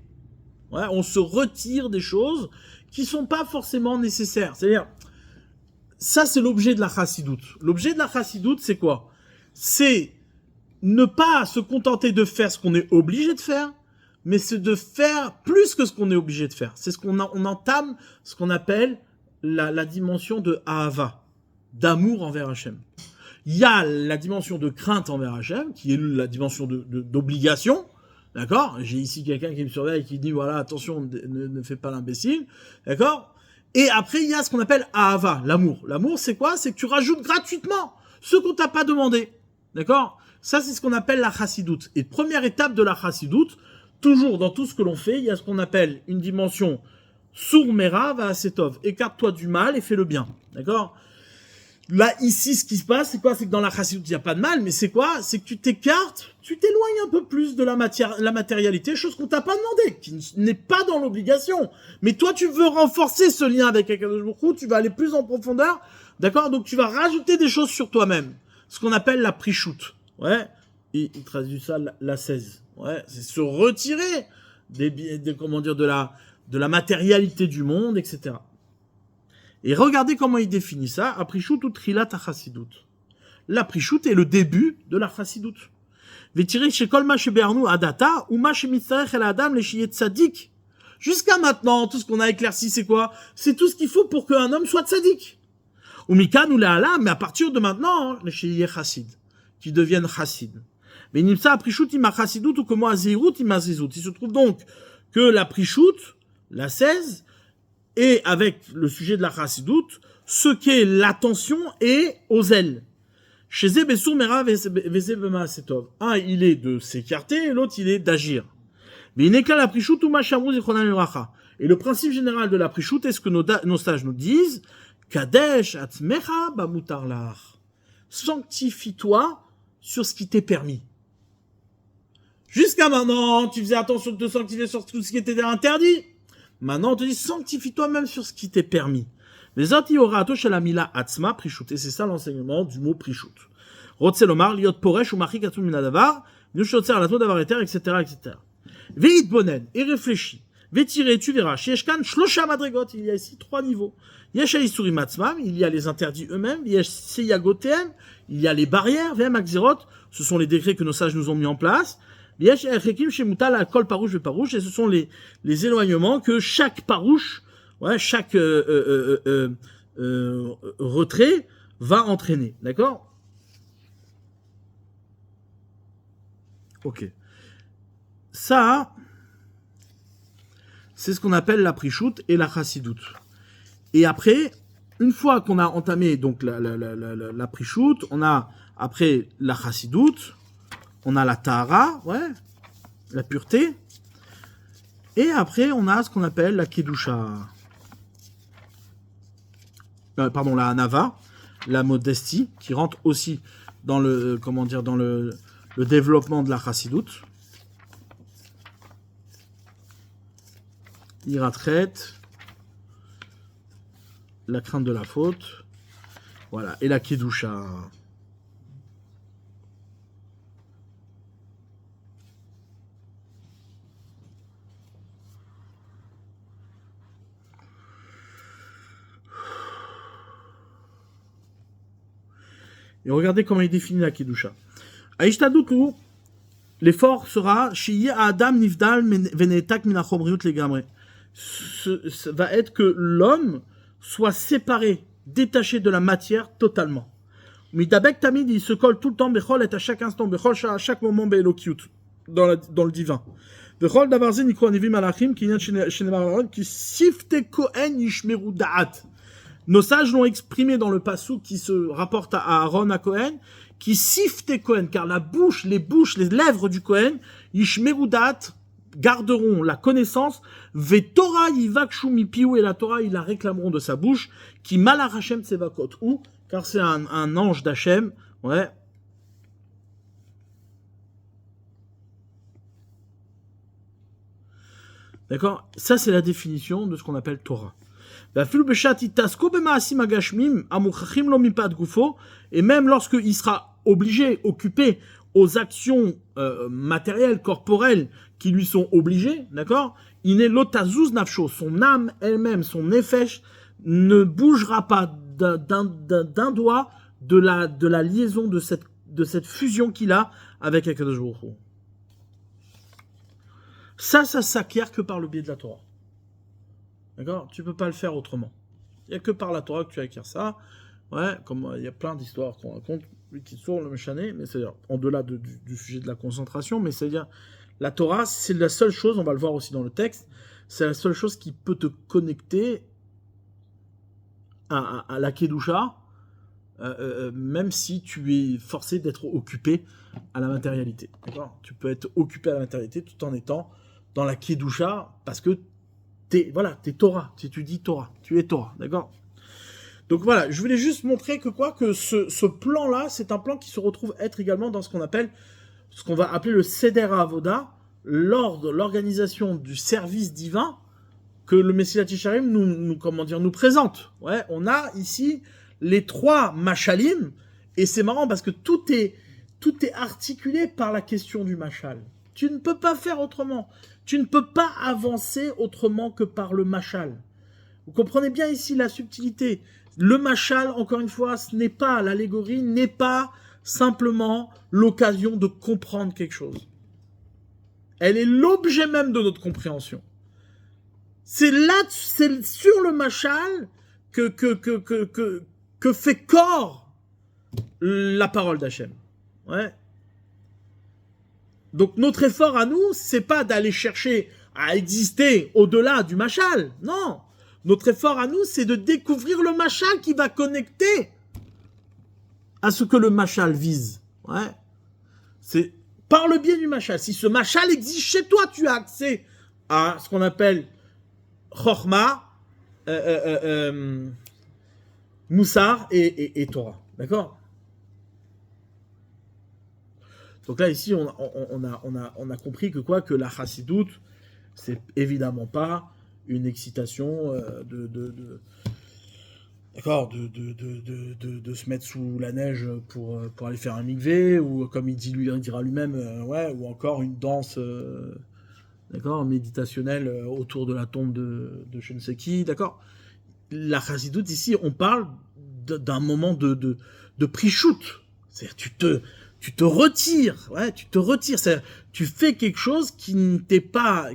Ouais, on se retire des choses qui sont pas forcément nécessaires. C'est-à-dire, ça c'est l'objet de la chassidoute. L'objet de la chassidoute, c'est quoi ? C'est ne pas se contenter de faire ce qu'on est obligé de faire, mais c'est de faire plus que ce qu'on est obligé de faire. C'est on entame ce qu'on appelle la dimension de ahava, d'amour envers Hachem. Il y a la dimension de crainte envers Hachem, qui est la dimension d'obligation. D'accord ? J'ai ici quelqu'un qui me surveille et qui dit, voilà, attention, ne fais pas l'imbécile. D'accord ? Et après, il y a ce qu'on appelle ahava, l'amour. L'amour, c'est quoi ? C'est que tu rajoutes gratuitement ce qu'on t'a pas demandé. D'accord ? Ça, c'est ce qu'on appelle la chassidoute. Et première étape de la chassidoute, toujours dans tout ce que l'on fait, il y a ce qu'on appelle une dimension sourmera va asetov. Écarte-toi du mal et fais le bien. D'accord ? Là, ici, ce qui se passe, c'est quoi ? C'est que dans la chassidoute, il n'y a pas de mal, mais c'est quoi ? C'est que tu t'écartes, tu t'éloignes un peu plus de la matérialité, chose qu'on t'a pas demandé, qui n'est pas dans l'obligation. Mais toi, tu veux renforcer ce lien avec Akadosh Baruch Hu, tu vas aller plus en profondeur, d'accord ? Donc, tu vas rajouter des choses sur toi-même. Ce qu'on appelle la prichout. Ouais. Il traduit ça, la 16. Ouais. C'est se retirer de la matérialité du monde, etc. Et regardez comment il définit ça. Aprichout ou trilat chassidout. La prichout est le début de la chassidout. Vetiré chez kol ma shebernu adata ou ma shemitzarech el adam le shiyet tzadik. Jusqu'à maintenant, tout ce qu'on a éclairci, c'est quoi ? C'est tout ce qu'il faut pour qu'un homme soit tzadik. Ou mikan ou le'ala, mais à partir de maintenant, le shiyet chassid, qui deviennent chassid. Mais nimsa aprichout ima chassidout ou comme azirut ima zizout. Il se trouve donc que la prichout, la 16, et avec le sujet de la chassidoute, ce qu'est l'attention et aux ailes. Chez Zebesur Mera Vezebema Setov. Un, il est de s'écarter, et l'autre, il est d'agir. Mais il n'est qu'à la prichoute ou machamou zichronam livracha. Et le principe général de la prichoute est ce que nos sages nous disent, Kadesh atzmecha bamutar lach. Sanctifie-toi sur ce qui t'est permis. Jusqu'à maintenant, tu faisais attention de te sanctifier sur tout ce qui était interdit. Maintenant, on te dit, sanctifie-toi même sur ce qui t'est permis. Les autres, yorato shel hamila atzma prishut. Et c'est ça l'enseignement du mot prishut. Rotse lomar, liot poresh ou machik atzum min hadavar, nushotzer alato davar eter, etc., etc. Veit bonen, et réfléchis. Vétiré, tu verras. Chez Eshkan, shlosha madregot, il y a ici 3 niveaux. Yesh alisurim atzmam, il y a les interdits eux-mêmes. Yesh seyagotem, il y a les barrières. Vem akzirot, ce sont les décrets que nos sages nous ont mis en place. Yesh erchekim shemutal al kol parouche ve parouche, et ce sont les éloignements que chaque parouche, ouais, chaque retrait va entraîner. D'accord? Ok. Ça, c'est ce qu'on appelle la prichout et la chassidoute. Et après, une fois qu'on a entamé donc la prichout, on a après la chassidoute, on a la tahara, ouais, la pureté, et après on a ce qu'on appelle la kedusha, pardon, la hanava, la modestie, qui rentre aussi dans le, comment dire, dans le développement de la chassidoute. Iratret, la crainte de la faute, voilà, et la kedusha. Et regardez comment il définit la kedusha. Aishtadutu, l'effort sera Shiye Adam Nifdal Venetak Minachomriut Legamre. Va être que l'homme soit séparé, détaché de la matière totalement. Midabek Tamid, il se colle tout le temps, Bechol est à chaque instant, Bechol à chaque moment, Beelokiut, dans le divin. Bechol Davarzen, Nikro Anivim Malachim, qui sifte Kohen Yishmeru Da'at. Nos sages l'ont exprimé dans le passou qui se rapporte à Aaron, à Kohen, qui sifte Kohen, car les lèvres du Kohen, Yishmeru Da'at, garderont la connaissance, ve Torah yivakshu mipiu, et la Torah, ils la réclameront de sa bouche, qui malach Hashem tsevakot, ou, car c'est un ange d'Hachem, ouais. D'accord? Ça, c'est la définition de ce qu'on appelle Torah. Et même lorsqu'il sera obligé, occupé aux actions matérielles, corporelles, qui lui sont obligées, d'accord? Il est l'otazuz nafsho, son âme elle-même, son nefesh, ne bougera pas d'un doigt de la liaison, de cette fusion qu'il a avec Akadosh Baruch Hu. Ça s'acquiert que par le biais de la Torah. D'accord? Tu peux pas le faire autrement. Il n'y a que par la Torah que tu acquiers ça. Ouais, comme il y a plein d'histoires qu'on raconte, lui qui tourne le méchané, mais c'est-à-dire, en-delà du sujet de la concentration, mais c'est-à-dire, la Torah, c'est la seule chose, on va le voir aussi dans le texte, c'est la seule chose qui peut te connecter à la Kedusha, même si tu es forcé d'être occupé à la matérialité. D'accord? Tu peux être occupé à la matérialité tout en étant dans la Kedusha, parce que t'es Torah, tu dis Torah, tu es Torah, d'accord? Donc voilà, je voulais juste montrer que ce plan-là, c'est un plan qui se retrouve être également dans ce qu'on va appeler le Seder Avoda, l'organisation du service divin que le Messilat Yesharim nous présente. Ouais, on a ici les 3 mashalim, et c'est marrant parce que tout est articulé par la question du mashal. Tu ne peux pas faire autrement. Tu ne peux pas avancer autrement que par le mashal. Vous comprenez bien ici la subtilité. Le mashal, encore une fois, l'allégorie n'est pas simplement l'occasion de comprendre quelque chose. Elle est l'objet même de notre compréhension. C'est sur le mashal que fait corps la parole d'Hachem. Ouais. Donc notre effort à nous, c'est pas d'aller chercher à exister au-delà du mashal. Non. Notre effort à nous, c'est de découvrir le mashal qui va connecter à ce que le mashal vise. Ouais. C'est par le biais du mashal. Si ce mashal existe chez toi, tu as accès à ce qu'on appelle Chochma, Moussar et Torah. D'accord? Donc là, ici, on a compris que la chassidoute, c'est évidemment pas une excitation d'accord, de se mettre sous la neige pour aller faire un mikvé, ou comme il dira lui-même, ouais, ou encore une danse, d'accord, méditationnelle autour de la tombe de je ne sais qui, d'accord. La chassidoute, ici, on parle d'un moment de pre-shoot. C'est-à-dire, tu te retires, ouais, tu te retires. C'est-à-dire, tu fais quelque chose qui n'était pas,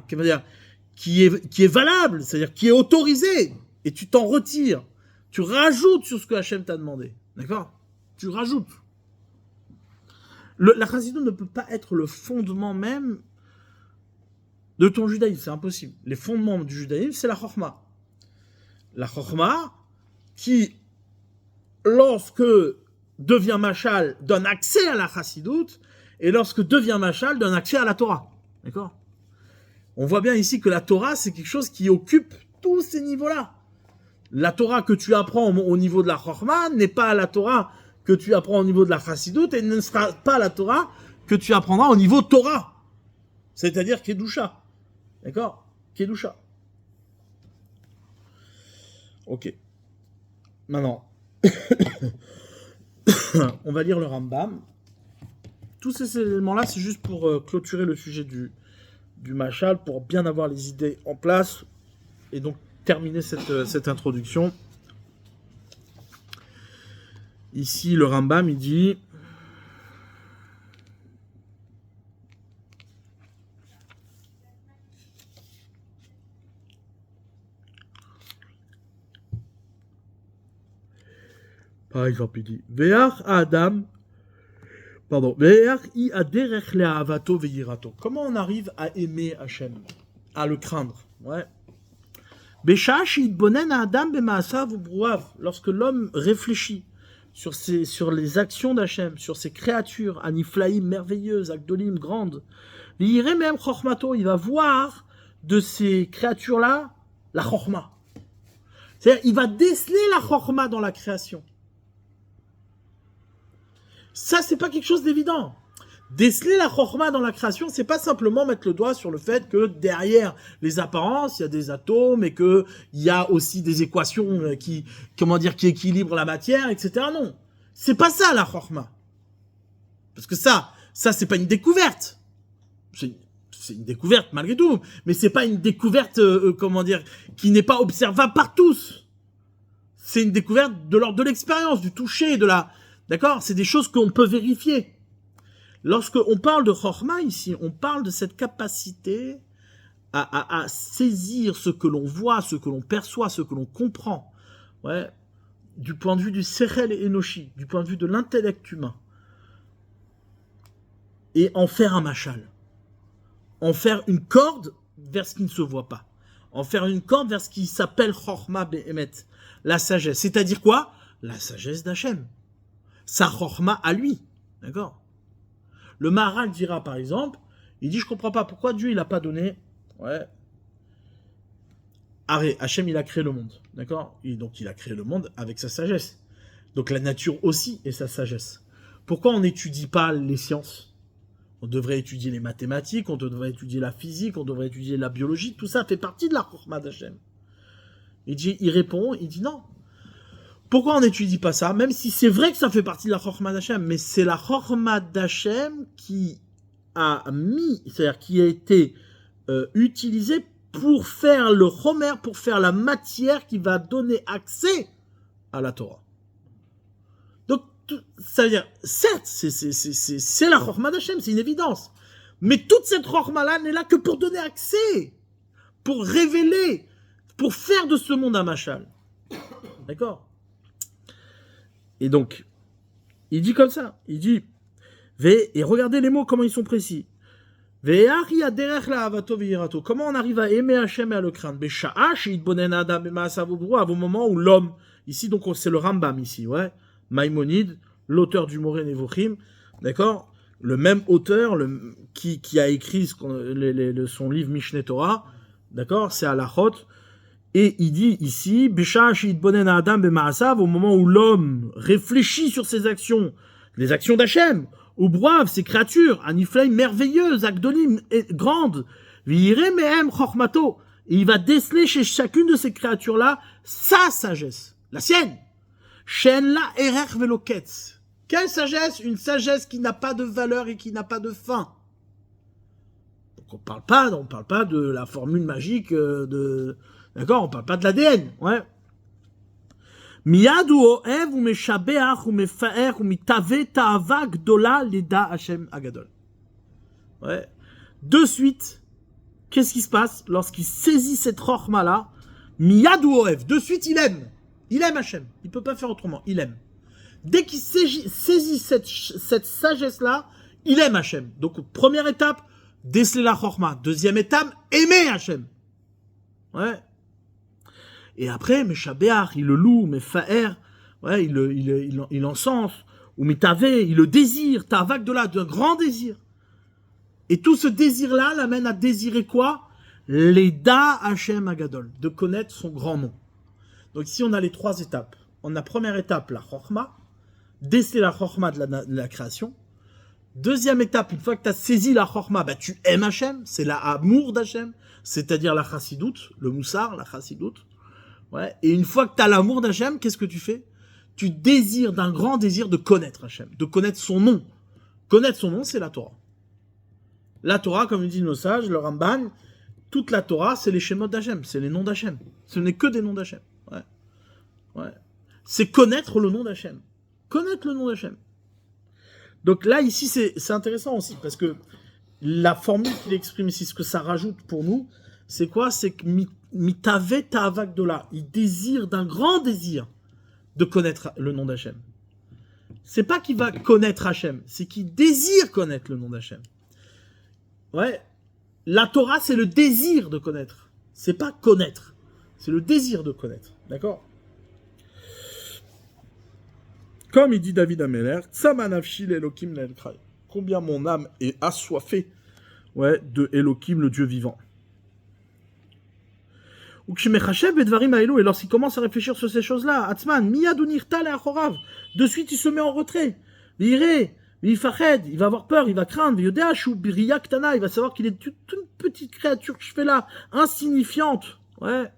qui est valable, c'est-à-dire qui est autorisé, et tu t'en retires. Tu rajoutes sur ce que Hachem t'a demandé, d'accord? Tu rajoutes. La chassidoute ne peut pas être le fondement même de ton judaïsme, c'est impossible. Les fondements du judaïsme, c'est la chorma. La chorma, qui, lorsque devient machal, donne accès à la chassidoute, et lorsque devient machal, donne accès à la Torah. D'accord? On voit bien ici que la Torah, c'est quelque chose qui occupe tous ces niveaux-là. La Torah que tu apprends au niveau de la chorma n'est pas la Torah que tu apprends au niveau de la chassidoute, et ne sera pas la Torah que tu apprendras au niveau Torah. C'est-à-dire Kedusha. D'accord? Kedusha. Ok. Maintenant, on va lire le Rambam. Tous ces éléments-là, c'est juste pour clôturer le sujet du machal, pour bien avoir les idées en place, et donc terminer cette introduction. Ici, le Rambam, il dit... Par exemple, il dit Ve'ach Adam, pardon, Ve'ach I aderech le'avato ve'yirato. Comment on arrive à aimer Hachem, à le craindre, ouais. Be'shash yitbonen Adam be'ma'asav u'bruav. Lorsque l'homme réfléchit sur les actions d'Hachem, sur ses créatures, aniflaïm, merveilleuses, agdolim, grandes, ve'yireh me'em chochmato, il va voir de ces créatures-là la chochma. C'est-à-dire, il va déceler la chochma dans la création. Ça, c'est pas quelque chose d'évident. Déceler la chorma dans la création, c'est pas simplement mettre le doigt sur le fait que derrière les apparences, il y a des atomes et que il y a aussi des équations qui équilibrent la matière, etc. Non. C'est pas ça, la chorma. Parce que ça, c'est pas une découverte. C'est une découverte malgré tout, mais c'est pas une découverte, qui n'est pas observable par tous. C'est une découverte de l'ordre de l'expérience, du toucher, de la... D'accord? C'est des choses qu'on peut vérifier. Lorsqu'on parle de Chochma ici, on parle de cette capacité à saisir ce que l'on voit, ce que l'on perçoit, ce que l'on comprend, ouais, du point de vue du Sechel et Enoshi, du point de vue de l'intellect humain, et en faire un machal. En faire une corde vers ce qui ne se voit pas. En faire une corde vers ce qui s'appelle Chochma Be'emet, la sagesse. C'est-à-dire quoi? La sagesse d'Hachem. Sa chorma à lui, d'accord? Le Maharal dira par exemple, il dit je comprends pas pourquoi Dieu il a pas donné, ouais, Hachem il a créé le monde, d'accord? Et donc il a créé le monde avec sa sagesse, donc la nature aussi et sa sagesse. Pourquoi on n'étudie pas les sciences? On devrait étudier les mathématiques, on devrait étudier la physique, on devrait étudier la biologie, tout ça fait partie de la chorma d'Hachem. Il répond, il dit non. Pourquoi on n'étudie pas ça? Même si c'est vrai que ça fait partie de la Chorma d'Hachem, mais c'est la Chorma d'Hachem qui a mis, c'est-à-dire qui a été utilisée pour faire le Chomer, pour faire la matière qui va donner accès à la Torah. Donc, ça veut dire, certes, c'est la Chorma d'Hachem, c'est une évidence. Mais toute cette Chorma-là n'est là que pour donner accès, pour révéler, pour faire de ce monde un machal. D'accord? Et donc, il dit comme ça, il dit, et regardez les mots, comment ils sont précis. Comment on arrive à aimer Hachem et à le craindre? Au moment où l'homme, ici donc c'est le Rambam ici, ouais, Maïmonide, l'auteur du Moreh Nevuchim, d'accord, le même auteur qui a écrit son livre Mishneh Torah, d'accord, c'est Halachot. Et il dit ici, au moment où l'homme réfléchit sur ses actions, les actions d'Hachem, ou brave, ses créatures, aniflaim merveilleuses, agdolim, grandes, mehem chormato, et il va déceler chez chacune de ces créatures-là sa sagesse, la sienne, Shen la erer veloketz. Quelle sagesse? Une sagesse qui n'a pas de valeur et qui n'a pas de fin. Donc on parle pas de la formule magique d'accord, on parle pas de l'ADN, ouais. Miyad hu ohev hu meshabeach hu mefaer hu mitave ta'ava gdola leda Hashem agadol. Ouais. De suite, qu'est-ce qui se passe lorsqu'il saisit cette chorma là? Miyad hu ohev, de suite il aime. Il aime Hashem. Il peut pas faire autrement, il aime. Dès qu'il saisit cette sagesse là, il aime Hashem. Donc première étape, déceler la chorma. Deuxième étape, aimer Hashem. Ouais. Et après, Meshabeach, il le loue, Mefaer, ouais, il encense, ou Metavé, il le désire, t'as vague de là, d'un grand désir. Et tout ce désir-là l'amène à désirer quoi? L'Eda Hashem Agadol, de connaître son grand nom. Donc ici, on a les trois étapes. On a première étape, la Chorma, déceler la Chorma de la création. Deuxième étape, une fois que tu as saisi la Chorma, bah, tu aimes Hashem, c'est l'amour d'Hashem, c'est-à-dire la Chassidoute, le Moussar, la Chassidoute. Ouais. Et une fois que tu as l'amour d'Hachem, qu'est-ce que tu fais? Tu désires d'un grand désir de connaître Hachem, de connaître son nom. Connaître son nom, c'est la Torah. La Torah, comme disent nos sages, le Ramban, toute la Torah, c'est les Shemot d'Hachem, c'est les noms d'Hachem. Ce n'est que des noms d'Hachem. Ouais. Ouais. C'est connaître le nom d'Hachem. Connaître le nom d'Hachem. Donc là, ici, c'est intéressant aussi, parce que la formule qu'il exprime ici, ce que ça rajoute pour nous, c'est quoi? C'est que Mitave ta'avak de là. Il désire d'un grand désir de connaître le nom d'Hachem. C'est pas qu'il va connaître Hachem, c'est qu'il désire connaître le nom d'Hachem. Ouais. La Torah, c'est le désir de connaître. C'est pas connaître. C'est le désir de connaître. D'accord? Comme il dit David Ameler, Tsama nafshi l'Elokim l'Elkrai. Combien mon âme est assoiffée, ouais, de Elokim, le Dieu vivant. Et lorsqu'il commence à réfléchir sur ces choses-là, de suite il se met en retrait. Il va avoir peur, il va craindre. Il va savoir qu'il est toute une petite créature que je fais là, insignifiante, ouais,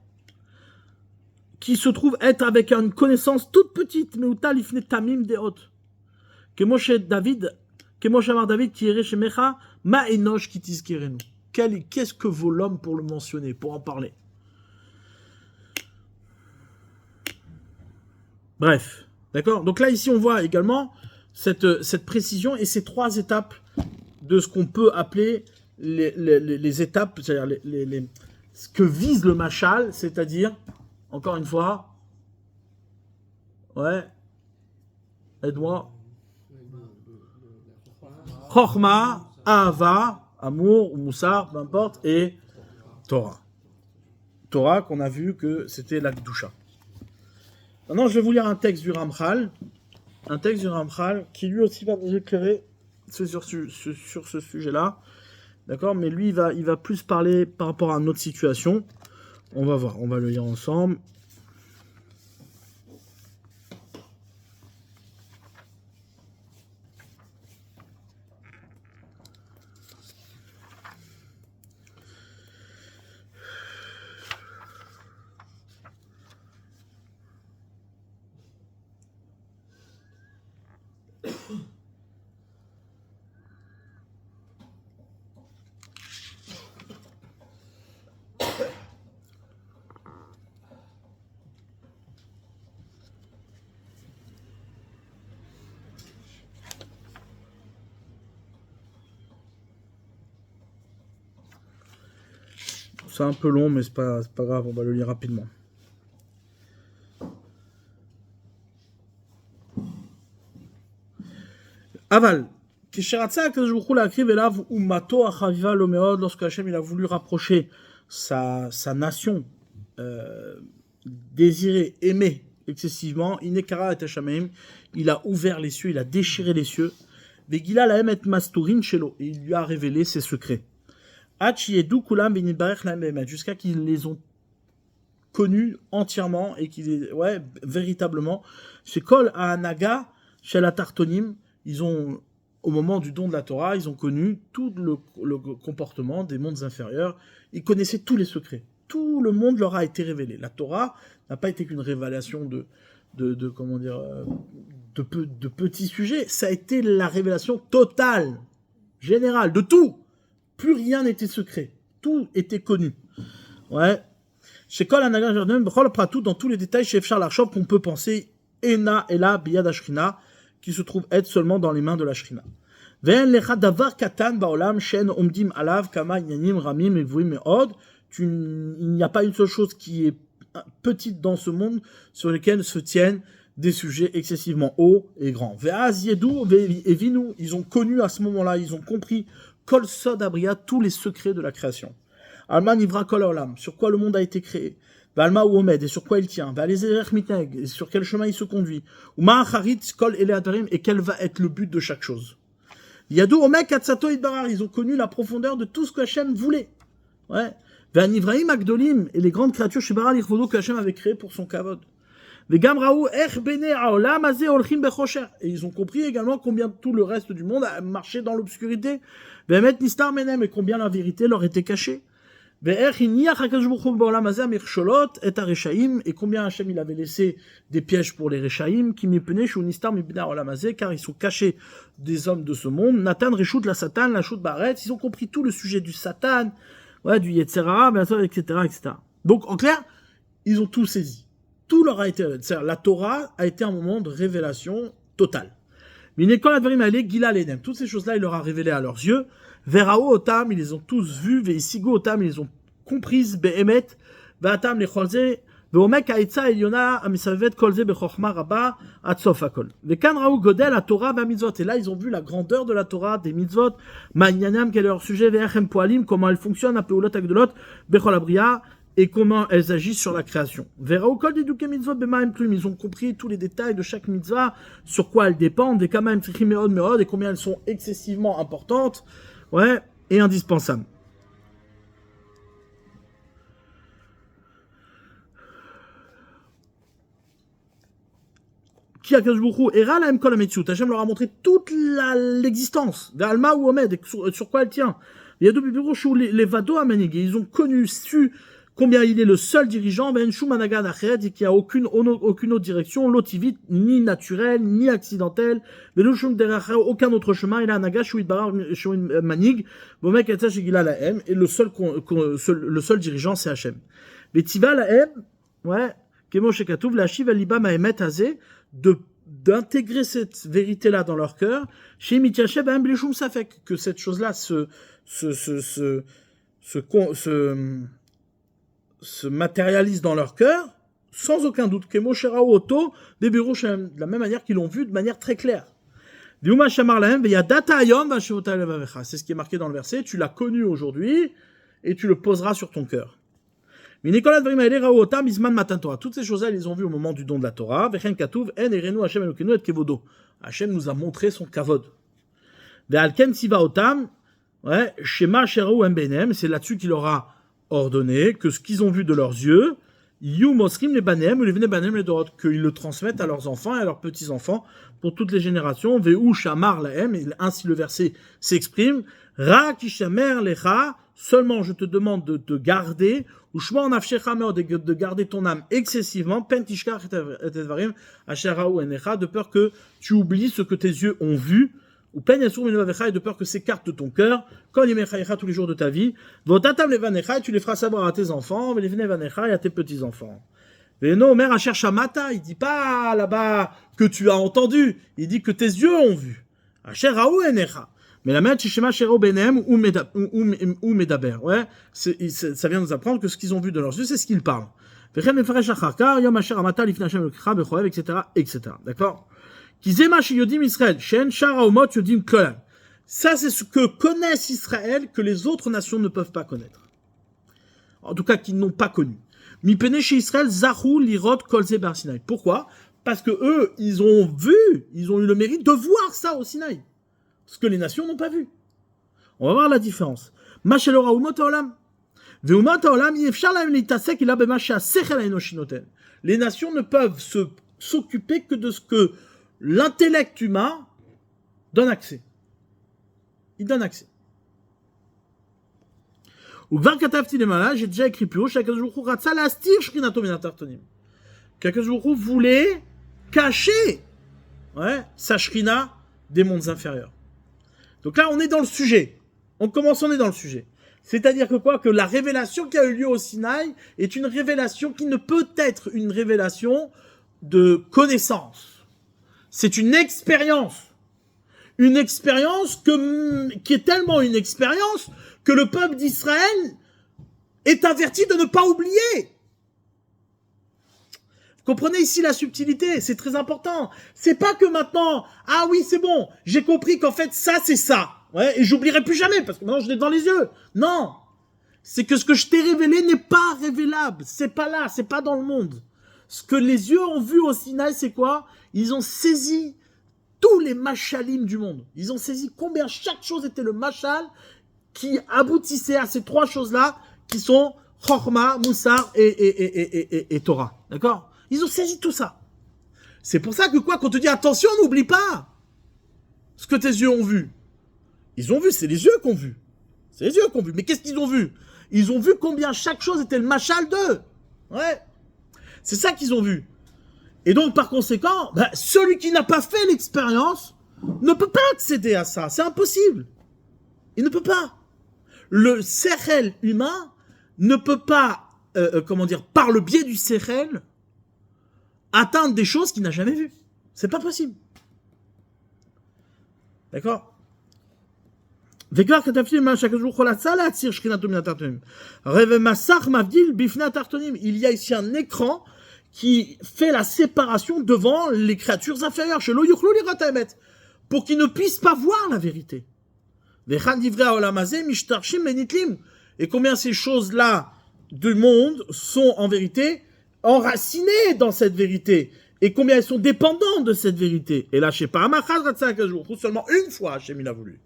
qui se trouve être avec une connaissance toute petite, mais où talifne tamim deot. Que Moshe Amar David qui irait chez Mecha, ma enosh qui tizkerenu. Qu'est-ce que vaut l'homme pour le mentionner, pour en parler? Bref, d'accord. Donc là, ici, on voit également cette précision et ces trois étapes de ce qu'on peut appeler les étapes, c'est-à-dire ce que vise le machal, c'est-à-dire, encore une fois, ouais, aide-moi, Chorma, Ahava, amour, ou Moussar, peu importe, et Torah. Torah qu'on a vu que c'était la Kedusha. Maintenant, je vais vous lire un texte du Ramchal qui lui aussi va nous éclairer sur ce sujet-là. D'accord? Mais lui, il va plus parler par rapport à notre situation. On va voir, on va le lire ensemble. C'est un peu long, mais c'est pas grave, on va le lire rapidement. Aval. Lorsque Hachem il a voulu rapprocher sa nation, désirer, aimer excessivement, il a ouvert les cieux, il a déchiré les cieux, et il lui a révélé ses secrets. Jusqu'à qu'ils les ont connus entièrement et qu'ils, ouais, véritablement, chez Kol Anaga, chez la Tartonim, ils ont, au moment du don de la Torah, ils ont connu tout le comportement des mondes inférieurs. Ils connaissaient tous les secrets. Tout le monde leur a été révélé. La Torah n'a pas été qu'une révélation comment dire, de petits sujets. Ça a été la révélation totale, générale, de tout. Plus rien n'était secret. Tout était connu. Ouais. Chez Kol Hanaga Jardin, Bechol Pratou, dans tous les détails, chez Efshar Larchov, qu'on peut penser Ena Ela Biyad Ashrina, qui se trouve être seulement dans les mains de la Shrina. Ve'en lecha davar katan ba'olam shen omdim alav kama inyanim ramim evouim me'od. Il n'y a pas une seule chose qui est petite dans ce monde sur lesquels se tiennent des sujets excessivement hauts et grands. Ve'az yedou ve'evinu, ils ont connu à ce moment-là, ils ont compris kol sod abriya, tous les secrets de la création. Alma nivra kol olam, sur quoi le monde a été créé. Ve'alma ou omed, et sur quoi il tient. Ve'alezerech mitneg, et sur quel chemin il se conduit. Ou ma'acharit kol ele adarim, et quel va être le but de chaque chose. Yadou omek atsato idbarar, ils ont connu la profondeur de tout ce que Hachem voulait. Ouais. Ve'anivrahim agdolim, et les grandes créatures shibaral irvodo que Hachem avait créées pour son kavod. Ve'gam raou ech bene haolam azeh olchim bechosher, et ils ont compris également combien tout le reste du monde a marché dans l'obscurité. Ve'emet nistar menem, et combien la vérité leur était cachée. Et combien Hachem il avait laissé des pièges pour les Rechaïm, car ils sont cachés des hommes de ce monde. Nathan, Réchout, la Satan, la Chout Baret, ils ont compris tout le sujet du Satan, ouais, du Yetzerara, etc., etc. Donc, en clair, ils ont tout saisi. Tout leur a été, c'est-à-dire, la Torah a été un moment de révélation totale. Toutes ces choses-là, il leur a révélé à leurs yeux. Verao otam, ils les ont tous vus. Veisigo otam, ils les ont comprises. Behemet, ve'atam lecholze, ve'omek ha'etza eliona amisavet kolze bechochma rabba atsof hakol. Ve'kan raou godel la Torah ve'amitzvot. Et là, ils ont vu la grandeur de la Torah, des mitzvot. Ma'inyanam, quel est leur sujet. Ve'echem poalim, comment elles fonctionnent. Apeulot agdolot, bechol abriya. Et comment elles agissent sur la création. Verao kol deduke mitzvot b'ma'im plum. Ils ont compris tous les détails de chaque mitzvah, sur quoi elles dépendent. Ve'kamaim tzrichim meod meod, et combien elles sont excessivement importantes. Ouais, et indispensable. Qui a Kajbourou Era la Mkol Ametsu. Hachem leur a montré toute l'existence. Alma ou Omed, sur quoi elle tient. Il y a deux bureaux chou les Vado Amenig. Ils ont su combien il est le seul dirigeant, Ben Shumanagan Ached, et qu'il n'y a aucune autre direction, l'otivite, ni naturelle, ni accidentelle, aucun autre chemin, il a un Naga, Shuid Manig, Bomek Etza Shigila Lahem, et le seul dirigeant, c'est Hachem. Mais Tiva Lahem, ouais, Kemo Shekatouv, la Shiv Aliba Mahemet Hazé, d'intégrer cette vérité-là dans leur cœur, chez Mitiachev, Bahem Blishum Safek, que cette chose-là se matérialise dans leur cœur, sans aucun doute. Que Mosherao Oto, des bureaux, de la même manière qu'ils l'ont vu de manière très claire. C'est ce qui est marqué dans le verset, tu l'as connu aujourd'hui, et tu le poseras sur ton cœur. Mais Nicolas toutes ces choses-là, ils les ont vues au moment du don de la Torah. Hachem nous a montré son kavod. Ouais, c'est là-dessus qu'il aura ordonné que ce qu'ils ont vu de leurs yeux, qu'ils le transmettent à leurs enfants et à leurs petits-enfants pour toutes les générations. Et ainsi le verset s'exprime. Seulement je te demande de te garder, de garder ton âme excessivement, de peur que tu oublies ce que tes yeux ont vu, ou de peur que s'écarte de ton cœur, tous les jours de ta vie, et tu les feras savoir à tes enfants, et à tes petits-enfants. Il dit pas là-bas que tu as entendu, il dit que tes yeux ont vu. Mais la mère Shishema Shero Benem ou Medaber, ouais, ça vient nous apprendre que ce qu'ils ont vu de leurs yeux, c'est ce qu'ils parlent. Etc., etc. D'accord? Ça, c'est ce que connaissent Israël que les autres nations ne peuvent pas connaître. En tout cas, qu'ils n'ont pas connu. Pourquoi? Parce que eux, ils ont eu le mérite de voir ça au Sinaï. Ce que les nations n'ont pas vu. On va voir la différence. Les nations ne peuvent s'occuper que de ce que l'intellect humain donne accès. Il donne accès. J'ai déjà écrit plus haut, qu'Akadosh Baruch Hu voulait cacher sa shrina des mondes inférieurs. Donc là, on est dans le sujet. On est dans le sujet. C'est-à-dire que quoi? Que la révélation qui a eu lieu au Sinaï est une révélation qui ne peut être une révélation de connaissance. C'est une expérience. Une expérience qui est tellement une expérience que le peuple d'Israël est averti de ne pas oublier. Comprenez ici la subtilité, c'est très important. C'est pas que maintenant, ah oui, c'est bon, j'ai compris qu'en fait, ça, c'est ça. Ouais, et j'oublierai plus jamais, parce que maintenant, je l'ai dans les yeux. Non. C'est que ce que je t'ai révélé n'est pas révélable. C'est pas là, c'est pas dans le monde. Ce que les yeux ont vu au Sinaï, c'est quoi? Ils ont saisi tous les machalim du monde. Ils ont saisi combien chaque chose était le machal qui aboutissait à ces trois choses-là, qui sont Chorma, Moussar et Torah. D'accord? Ils ont saisi tout ça. C'est pour ça que quoi, qu'on te dit attention, n'oublie pas ce que tes yeux ont vu. Ils ont vu, c'est les yeux qui ont vu. C'est les yeux qui ont vu. Mais qu'est-ce qu'ils ont vu? Ils ont vu combien chaque chose était le machal d'eux. Ouais. C'est ça qu'ils ont vu. Et donc, par conséquent, celui qui n'a pas fait l'expérience ne peut pas accéder à ça. C'est impossible. Il ne peut pas. Le sérel humain ne peut pas, par le biais du sérel, atteindre des choses qu'il n'a jamais vues. C'est pas possible. D'accord? Il y a ici un écran qui fait la séparation devant les créatures inférieures, pour qu'ils ne puissent pas voir la vérité. Et combien ces choses-là du monde sont en vérité enracinées dans cette vérité, et combien elles sont dépendantes de cette vérité. Et là, je sais pas, seulement une fois, Hachem il a voulu.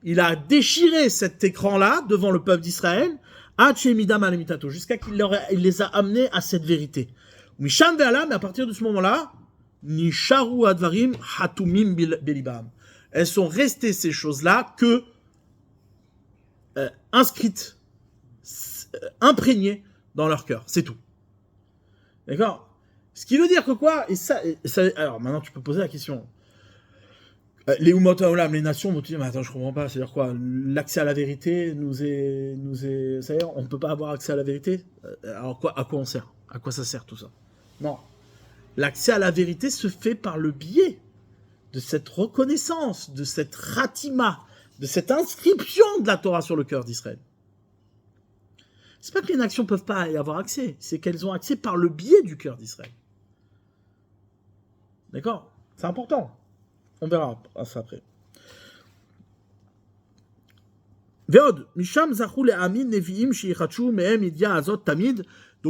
Il a déchiré cet écran-là devant le peuple d'Israël, jusqu'à qu'il les a amenés à cette vérité. Mais à partir de ce moment-là, Nisharu advarim hatumim belibam. Elles sont restées ces choses-là que inscrites, imprégnées dans leur cœur. C'est tout. D'accord? Ce qui veut dire que quoi? Alors maintenant tu peux poser la question. Les Umot Haolam, les nations vont te dire, mais attends, je comprends pas, c'est-à-dire quoi? L'accès à la vérité nous est, c'est-à-dire, on ne peut pas avoir accès à la vérité? Alors à quoi on sert? À quoi ça sert tout ça? Non. L'accès à la vérité se fait par le biais de cette reconnaissance, de cette ratima, de cette inscription de la Torah sur le cœur d'Israël. C'est pas que les nations peuvent pas y avoir accès, c'est qu'elles ont accès par le biais du cœur d'Israël. D'accord? C'est important. On verra ça après. Donc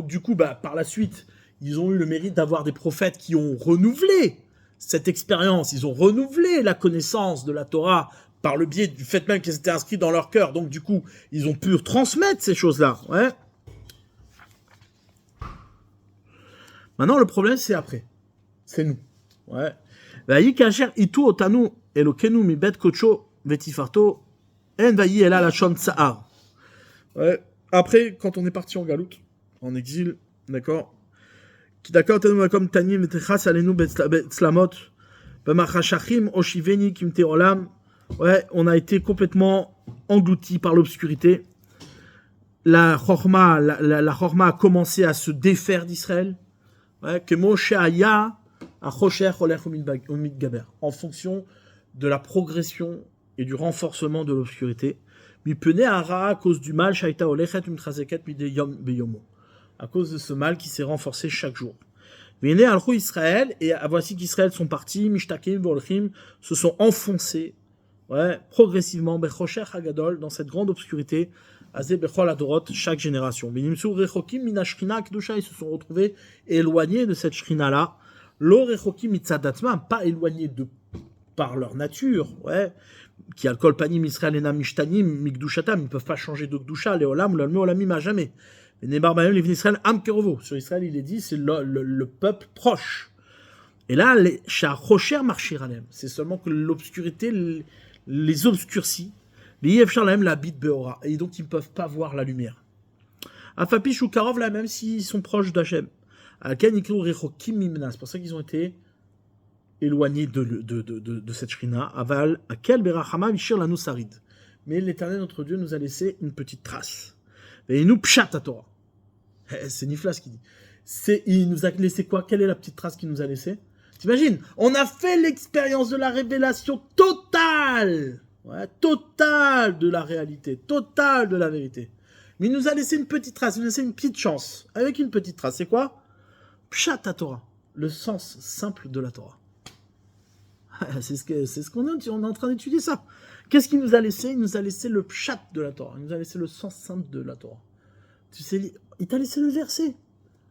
du coup, par la suite, ils ont eu le mérite d'avoir des prophètes qui ont renouvelé cette expérience, ils ont renouvelé la connaissance de la Torah par le biais du fait même qu'elles étaient inscrites dans leur cœur. Donc du coup, ils ont pu transmettre ces choses-là. Ouais. Maintenant, le problème, c'est après. C'est nous. Ouais. Après, quand on est parti en galoute, en exil, d'accord, ouais, on a été complètement englouti par l'obscurité. La chorma a commencé à se défaire d'Israël. Ouais, que Moshe Aya en fonction de la progression et du renforcement de l'obscurité, à cause du mal, à cause de ce mal qui s'est renforcé chaque jour. Israël, et voici qu'Israël sont partis, se sont enfoncés, ouais, progressivement, dans cette grande obscurité, chaque génération. Ils se sont retrouvés éloignés de cette shrina-là, pas éloignés par leur nature, ouais, qui alcool panim Israël et namishtanim mikdushatam, ils ne peuvent pas changer de gdusha, les olam, le olamim à jamais. Sur Israël, il est dit, c'est le peuple proche. Et là, c'est seulement que l'obscurité les obscurcit. Et donc, ils ne peuvent pas voir la lumière. Afapish ou Karov, là, même s'ils sont proches d'Hachem. C'est pour ça qu'ils ont été éloignés de cette shrina. Aval, Akel berachama mishir lanu sarid. Mais l'Éternel, notre Dieu, nous a laissé une petite trace. Et nous pshat à Torah. C'est Nifla ce qu'il dit. Il nous a laissé quoi? Quelle est la petite trace qu'il nous a laissée? T'imagines? On a fait l'expérience de la révélation totale. Ouais, totale de la réalité. Totale de la vérité. Mais il nous a laissé une petite trace. Il nous a laissé une petite chance. Avec une petite trace. C'est quoi? Pshat à Torah. Le sens simple de la Torah. C'est ce qu'on est en train d'étudier ça. Qu'est-ce qu'il nous a laissé? Il nous a laissé le pshat de la Torah. Il nous a laissé le sens simple de la Torah. Tu sais, il t'a laissé le verset,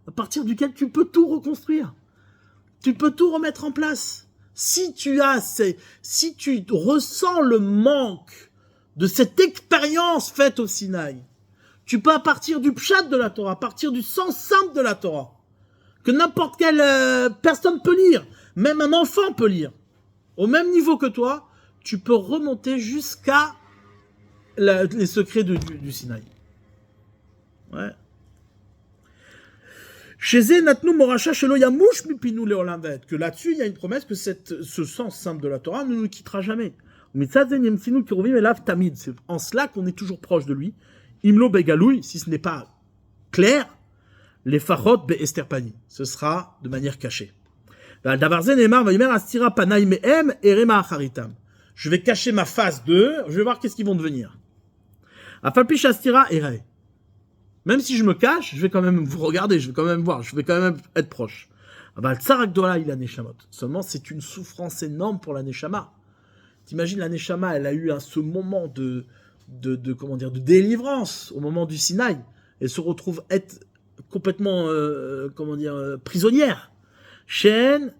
à partir duquel tu peux tout reconstruire. Tu peux tout remettre en place. Si tu ressens le manque de cette expérience faite au Sinaï, tu peux à partir du pshat de la Torah, à partir du sens simple de la Torah, que n'importe quelle personne peut lire, même un enfant peut lire, au même niveau que toi, tu peux remonter jusqu'à les secrets du Sinaï. Ouais. Chez eux, Natnu Moracha Shelo Yamush Mipinu Leolamvet, que là-dessus, il y a une promesse que ce sens simple de la Torah ne nous quittera jamais. C'est en cela qu'on est toujours proche de lui. Imlo Begaloui, si ce n'est pas clair, les Fachot Be'esterpani. Ce sera de manière cachée. Je vais cacher ma face d'eux, je vais voir qu'est-ce qu'ils vont devenir. Afalpi Shastira Ere. Même si je me cache, je vais quand même vous regarder, je vais quand même voir, je vais quand même être proche. Seulement, c'est une souffrance énorme pour la Neshama. T'imagines, la Neshama, elle a eu ce moment de délivrance au moment du Sinaï. Elle se retrouve être complètement, prisonnière. Shen,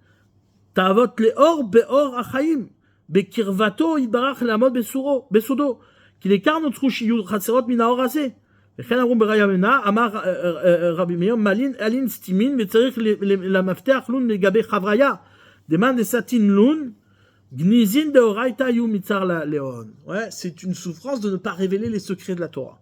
ta'avot le'or be'or achaim, be'kirvato yibarach le'amod besudo, ki lekar notru shiyud chatserot min ha'or hazeh. וכן אמרו בריה מנה, אמר רבי מאיר, מלין אלין סתימין, וצריך למפתח לון לגבי חבריה. דמן דסתין לון, גניזין דאורייתא היו מצר לאון. Ouais, c'est une souffrance de ne pas révéler les secrets de la Torah.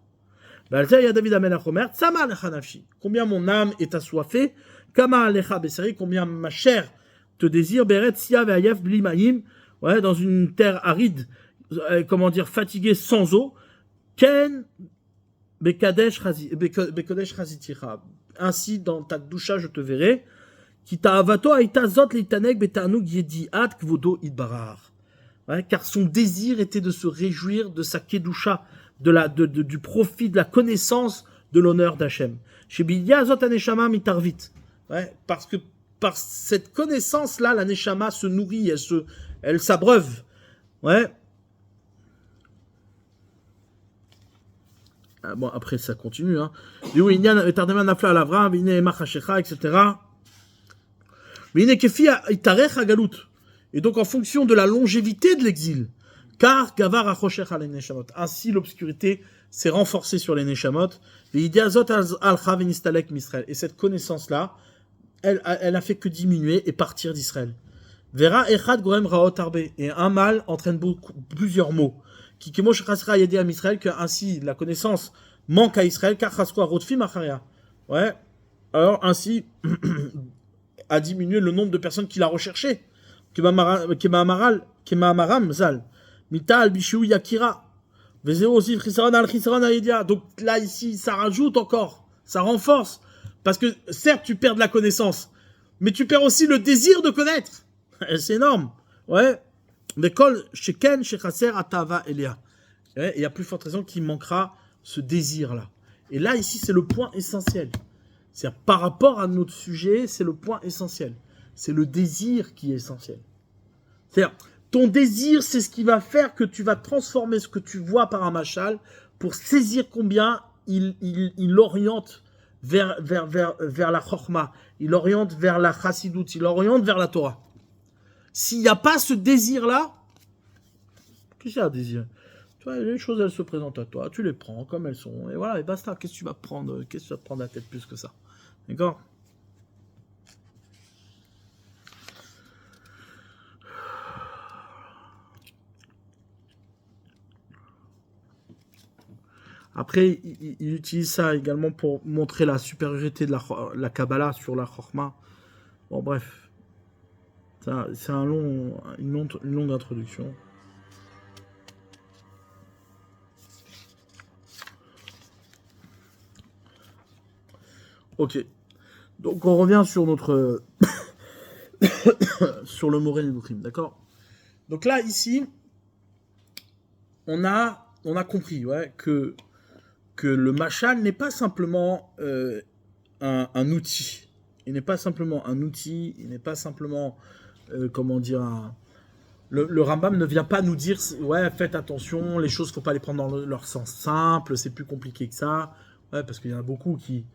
ועל זה היה דוד המלך אומר, צמא עליך נפשי. Combien mon âme est assoiffée, כמה עליך בשרי, combien ma chair te désire, בארץ sia ועייף בלי מים, ouais, dans une terre aride, fatiguée sans eau, ken ainsi dans ta doucha je te verrai. Car son désir était de se réjouir de sa kedusha, du profit, de la connaissance de l'honneur d'Hachem. Parce que par cette connaissance-là, la neshama se nourrit, elle s'abreuve. Ouais. Bon, après, ça continue. Hein. Et donc, en fonction de la longévité de l'exil, car Gavar Achosher al Neshamot, ainsi l'obscurité s'est renforcée sur les Neshamot, et cette connaissance-là, elle a fait que diminuer et partir d'Israël. Vera Echad Gorem Raot Arbe, et un mal entraîne plusieurs maux. Que ainsi la connaissance manque à Israël, car ouais. Alors ainsi a diminué le nombre de personnes qui l'a recherché. Donc là ici ça rajoute encore, ça renforce, parce que certes tu perds de la connaissance, mais tu perds aussi le désir de connaître. C'est énorme, ouais. Il y a plus forte raison qu'il manquera ce désir-là. Et là, ici, c'est le point essentiel. C'est-à-dire, par rapport à notre sujet, c'est le point essentiel. C'est le désir qui est essentiel. C'est-à-dire, ton désir, c'est ce qui va faire que tu vas transformer ce que tu vois par un machal pour saisir combien il oriente vers la chorma, il oriente vers la chassidut, il oriente vers la Torah. S'il n'y a pas ce désir-là, qu'est-ce qu'il y a un désir? Tu vois, les choses, elles se présentent à toi, tu les prends comme elles sont, et voilà, et basta. Qu'est-ce que tu vas prendre? Qu'est-ce que tu vas te prendre la tête plus que ça? D'accord? Après, il utilise ça également pour montrer la supériorité de la Kabbalah sur la Chorma. Bon, bref. C'est une longue introduction. Ok. Donc, on revient sur notre... sur le Moré Nebuchim, d'accord? Donc là, ici, on a compris que le machal n'est pas simplement un outil. Il n'est pas simplement un outil, il n'est pas simplement, le Rambam ne vient pas nous dire, ouais, faites attention, les choses, faut pas les prendre dans leur sens simple, c'est plus compliqué que ça. Ouais, parce qu'il y en a beaucoup qui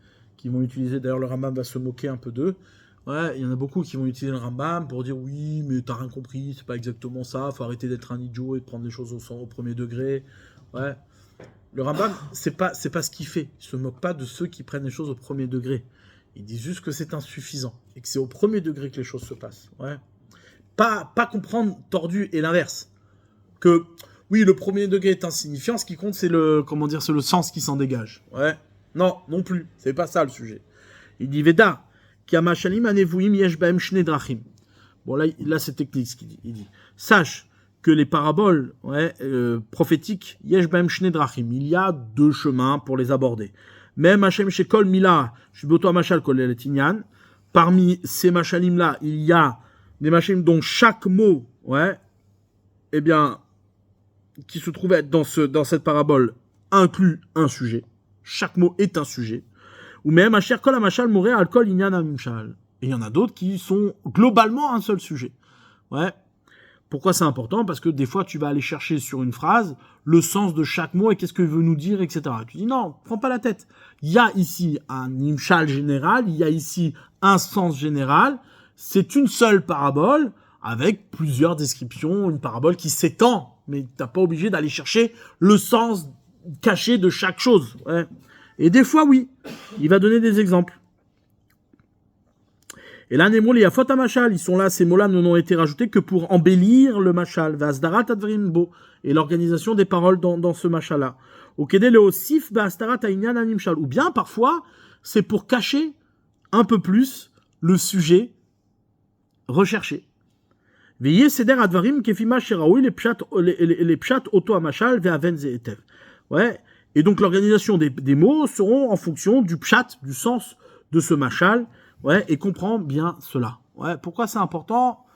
vont utiliser, d'ailleurs le Rambam va se moquer un peu d'eux. Ouais, il y en a beaucoup qui vont utiliser le Rambam pour dire oui, mais t'as rien compris, c'est pas exactement ça, faut arrêter d'être un idiot et de prendre les choses au premier degré. Ouais. Le Rambam, c'est pas ce qu'il fait. Il se moque pas de ceux qui prennent les choses au premier degré. Il dit juste que c'est insuffisant et que c'est au premier degré que les choses se passent. Ouais. Pas comprendre tordu et l'inverse. Que oui, le premier degré est insignifiant, ce qui compte c'est c'est le sens qui s'en dégage. Ouais. Non plus. C'est pas ça le sujet. Il dit Veda. Bon, là c'est technique ce qu'il dit. Il dit sache que les paraboles prophétiques, yesh bahem shne drachim, il y a deux chemins pour les aborder. Même Hashem shekol mila, shboto mashal kol etinyan. Parmi ces mashalim là, il y a des mashalim dont chaque mot, qui se trouve être dans cette parabole inclut un sujet. Chaque mot est un sujet. Ou même Asher kol mashal mouré al kol inyan amimshal. Et il y en a d'autres qui sont globalement un seul sujet. Ouais. Pourquoi c'est important? Parce que des fois, tu vas aller chercher sur une phrase le sens de chaque mot et qu'est-ce que veut nous dire, etc. Tu dis non, prends pas la tête. Il y a ici un nimshal général, il y a ici un sens général. C'est une seule parabole avec plusieurs descriptions, une parabole qui s'étend, mais t'as pas obligé d'aller chercher le sens caché de chaque chose. Ouais. Et des fois, oui, il va donner des exemples. Et là, les mots, les yafot machal, ils sont là, ces mots-là n'ont été rajoutés que pour embellir le machal, vasdarat advrim bo, et l'organisation des paroles dans ce machal-là. Ou bien, parfois, c'est pour cacher un peu plus le sujet recherché. Veillez seder advarim kefima sheraoui les pshat auto amachal ve'aven ze'etev. Ouais. Et donc, l'organisation des mots seront en fonction du pshat, du sens de ce machal. Ouais, et comprends bien cela. Ouais, pourquoi c'est important?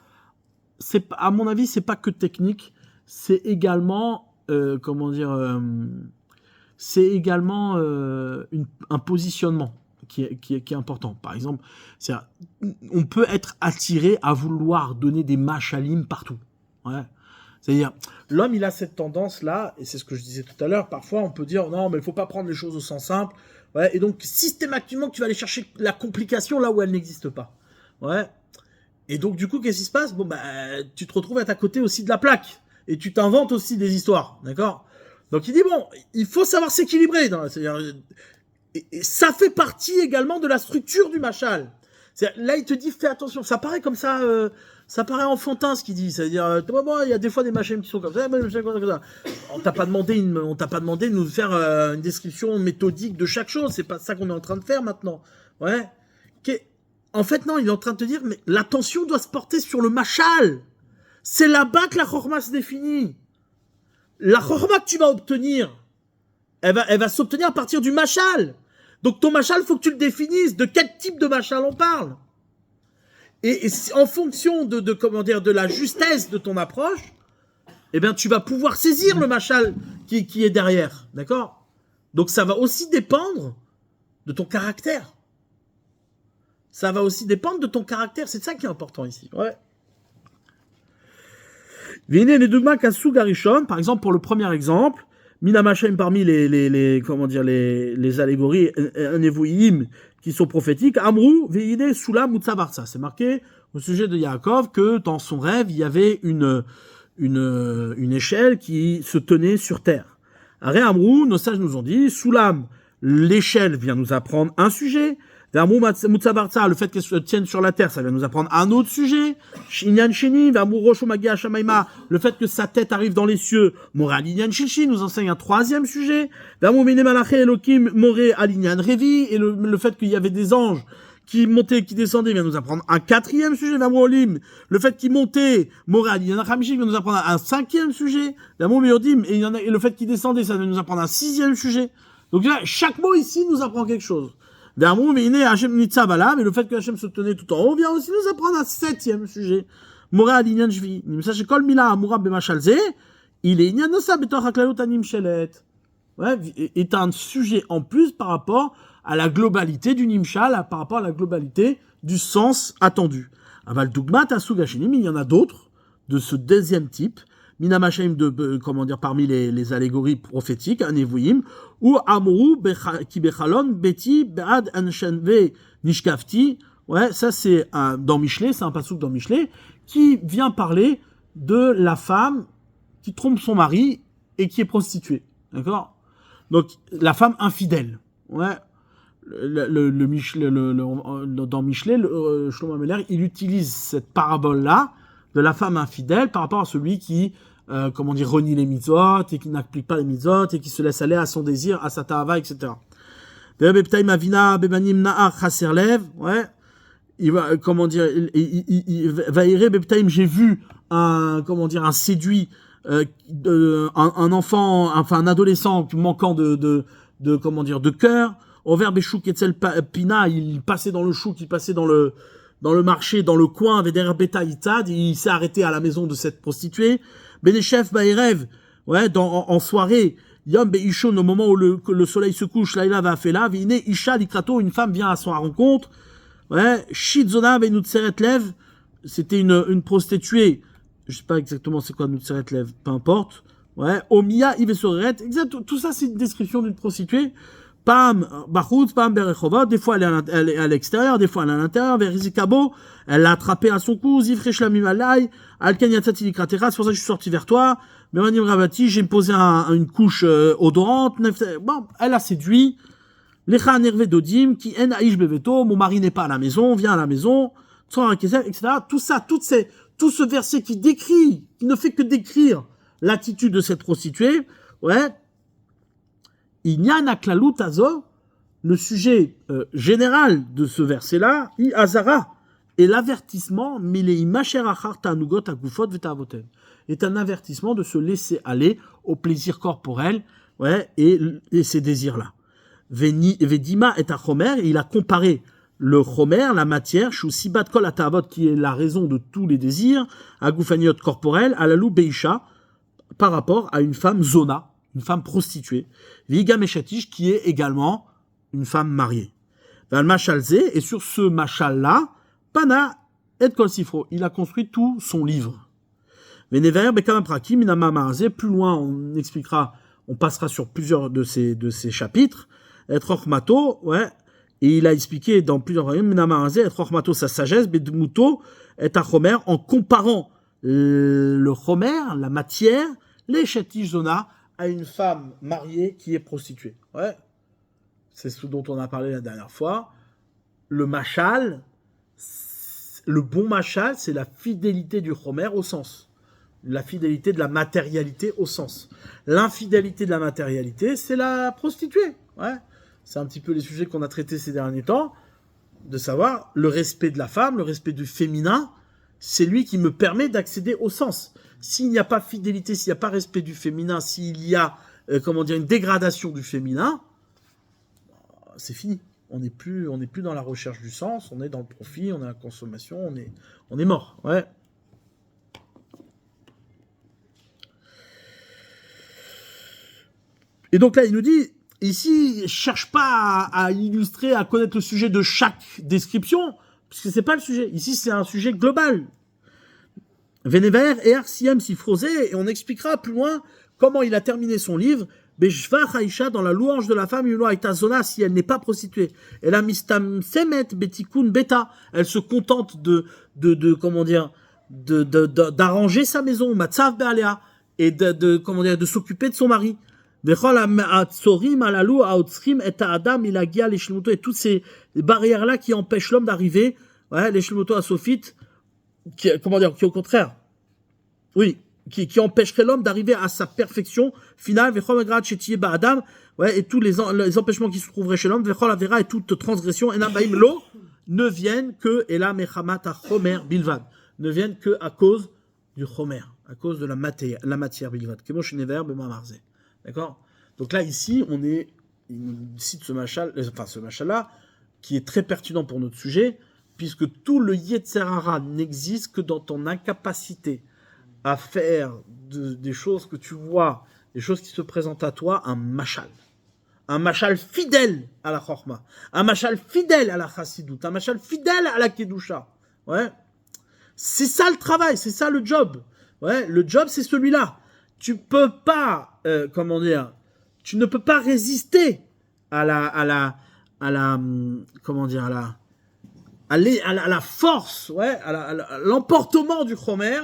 À mon avis, c'est pas que technique, c'est également, un positionnement qui est important. Par exemple, on peut être attiré à vouloir donner des mashalim partout. Ouais. C'est-à-dire, l'homme, il a cette tendance-là, et c'est ce que je disais tout à l'heure, parfois on peut dire, non, mais il faut pas prendre les choses au sens simple. Ouais, et donc, systématiquement, tu vas aller chercher la complication là où elle n'existe pas. Ouais. Et donc, du coup, qu'est-ce qui se passe? Bon, tu te retrouves à ta côté aussi de la plaque. Et tu t'inventes aussi des histoires. D'accord? Donc, il dit, bon, il faut savoir s'équilibrer. Et ça fait partie également de la structure du machal. Là, il te dit, fais attention. Ça paraît comme ça, ça paraît enfantin ce qu'il dit. C'est-à-dire, il y a des fois des machins qui sont comme ça. On t'a pas demandé de nous faire une description méthodique de chaque chose. C'est pas ça qu'on est en train de faire maintenant. Ouais. En fait, non, il est en train de te dire, mais l'attention doit se porter sur le machal. C'est là-bas que la chorma se définit. La chorma que tu vas obtenir, elle va s'obtenir à partir du machal. Donc ton machal, faut que tu le définisses. De quel type de machal on parle? Et en fonction de la justesse de ton approche, tu vas pouvoir saisir le machal qui est derrière. D'accord? Donc ça va aussi dépendre de ton caractère. Ça va aussi dépendre de ton caractère. C'est ça qui est important ici. Ouais. Venez les deux mains Kassou Garishon, par exemple, pour le premier exemple, Minamachem parmi les allégories Nevoïm qui sont prophétiques, Amrou, Veïne, Sula, Mutsavarsa. C'est marqué au sujet de Yaakov que dans son rêve, il y avait une échelle qui se tenait sur terre. Aré Amrou, nos sages nous ont dit, Soulam, l'échelle vient nous apprendre un sujet, Le fait qu'elle se tienne sur la terre, ça vient nous apprendre un autre sujet. Inyan Sheni, le fait que sa tête arrive dans les cieux. Moral Inyan Shishi nous enseigne un troisième sujet. Et le fait qu'il y avait des anges qui montaient, qui descendaient, vient nous apprendre un quatrième sujet. Le fait qu'il montait, Moral Inyan Khamishi, vient nous apprendre un cinquième sujet. Et le fait qu'il descendait, ça vient nous apprendre un sixième sujet. Donc là, chaque mot ici nous apprend quelque chose. Mais le fait que Hachem se tenait tout en haut vient aussi nous apprendre un septième sujet. Mora alinyan shvi. Kol mila amura b'mashalze, il est inyan nosa b'tor haklalut anim shelet. Ouais, est un sujet en plus par rapport à la globalité du nimshal, par rapport à la globalité du sens attendu. Aval dugmat asugashini, mais il y en a d'autres de ce deuxième type. Minamashaim parmi les allégories prophétiques, Anevuim, ou Amru ki bechalon beti be'ad anshanve nishkafti. Ouais, ça c'est dans Michelet, c'est un passouk dans Michelet, qui vient parler de la femme qui trompe son mari et qui est prostituée. D'accord? Donc, la femme infidèle. Ouais. Dans Michelet, Shlomo Ameler, il utilise cette parabole-là de la femme infidèle par rapport à celui qui, renie les mitzvot et qui n'applique pas les mitzvot et qui se laisse aller à son désir, à sa ta'ava, etc. Ouais. Il va, j'ai vu un séduit, un enfant, enfin un adolescent manquant de cœur. Au verbe chouk etzel pina, il passait dans le chouk, il passait dans le marché, dans le coin, avec derrière Beta Itad, il s'est arrêté à la maison de cette prostituée. Benechef Baerev, ouais, en soirée, Yom Beishon, au moment où le soleil se couche, Laila va faire là, Vine Isha Likrato, une femme vient à son rencontre, ouais, Shitzona Benutseret Lev, c'était une prostituée, je sais pas exactement c'est quoi Nutseret Lev, peu importe, ouais, Omiya Ivesoret, exact, tout ça c'est une description d'une prostituée. Pam, Bachout, Pam, Berechova, des fois elle est à l'extérieur, des fois elle est à l'intérieur, Verizikabo, elle l'a attrapé à son cou, Zifresh la Mimalai, Alkanyatsati Likratera, c'est pour ça que je suis sorti vers toi, Memanim Ravati, j'ai posé une couche odorante, bon, elle a séduit, Lecha Nerve Dodim, qui en Aish Beveto, mon mari n'est pas à la maison, viens à la maison, etc. Tout ça, tout ce verset qui ne fait que décrire l'attitude de cette prostituée, ouais, le sujet général de ce verset-là, est l'avertissement, est un avertissement de se laisser aller au plaisir corporel, ouais, et ces désirs-là. Vedima est un chomer, il a comparé le chomer, la matière, sibat kol atavot, qui est la raison de tous les désirs, à goufaniot corporel, à la lou beisha, par rapport à une femme zona, une femme prostituée, Viga Meshatish, qui est également une femme mariée. Et sur ce machal-là, Pana et Kol Sifro, il a construit tout son livre. Venever Bekam Prakim, plus loin, on expliquera, on passera sur plusieurs de ces chapitres. Et Rochmato, ouais, et il a expliqué dans plusieurs royaumes, Minamarazé, et Rochmato, sa sagesse, Bedmuto, et Achomer, en comparant le Chomer, la matière, les Shatish Zona, à une femme mariée qui est prostituée. Ouais. C'est ce dont on a parlé la dernière fois. Le machal, le bon machal, c'est la fidélité du chomer au sens. La fidélité de la matérialité au sens. L'infidélité de la matérialité, c'est la prostituée. Ouais. C'est un petit peu les sujets qu'on a traités ces derniers temps, de savoir le respect de la femme, le respect du féminin, c'est lui qui me permet d'accéder au sens. S'il n'y a pas fidélité, s'il n'y a pas respect du féminin, s'il y a, une dégradation du féminin, c'est fini. On n'est plus dans la recherche du sens, on est dans le profit, on est dans la consommation, on est mort. Ouais. Et donc là, il nous dit, ici, je cherche pas à illustrer, à connaître le sujet de chaque description, puisque c'est pas le sujet. Ici, c'est un sujet global. Venever et Arsiem Sifrosé, et on expliquera plus loin comment il a terminé son livre, Beshvach Haïcha, dans la louange de la femme, Yulo Aitazona, si elle n'est pas prostituée. Elle a mistam semet betikun beta, elle se contente d'arranger sa maison, matzav be'alea, et de s'occuper de son mari. Et toutes ces barrières-là qui empêchent l'homme d'arriver, les shlemoto asofit, qui au contraire, oui, qui empêcherait l'homme d'arriver à sa perfection finale, et tous les empêchements qui se trouveraient chez l'homme, et toute transgression, ne viennent que, et là, bilvad, ne viennent que à cause du chomer, à cause de la matière bilvad. D'accord? Donc là, ici, il cite ce machal-là, qui est très pertinent pour notre sujet, puisque tout le Yetzer Hara n'existe que dans ton incapacité à faire des choses que tu vois, des choses qui se présentent à toi, un machal fidèle à la chorma, un machal fidèle à la chassidout, un machal fidèle à la kedusha. Ouais. C'est ça le travail, c'est ça le job. Ouais, le job c'est celui-là. Tu peux pas, tu ne peux pas résister à la force, à l'emportement du chomer,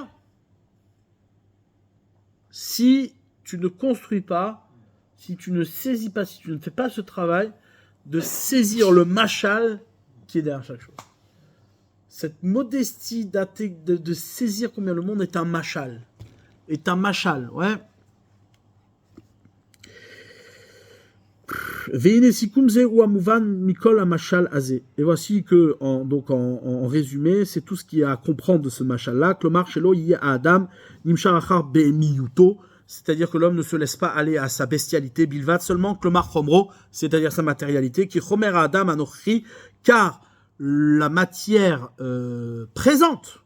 si tu ne construis pas, si tu ne saisis pas, si tu ne fais pas ce travail de saisir le machal qui est derrière chaque chose. Cette modestie de saisir combien le monde est un machal. Ouais. Et voici que, en résumé, c'est tout ce qu'il y a à comprendre de ce machal-là. C'est-à-dire que l'homme ne se laisse pas aller à sa bestialité, bilvat, seulement klomar chomro, c'est-à-dire sa matérialité, qui chomer à Adam anochri, car la matière présente,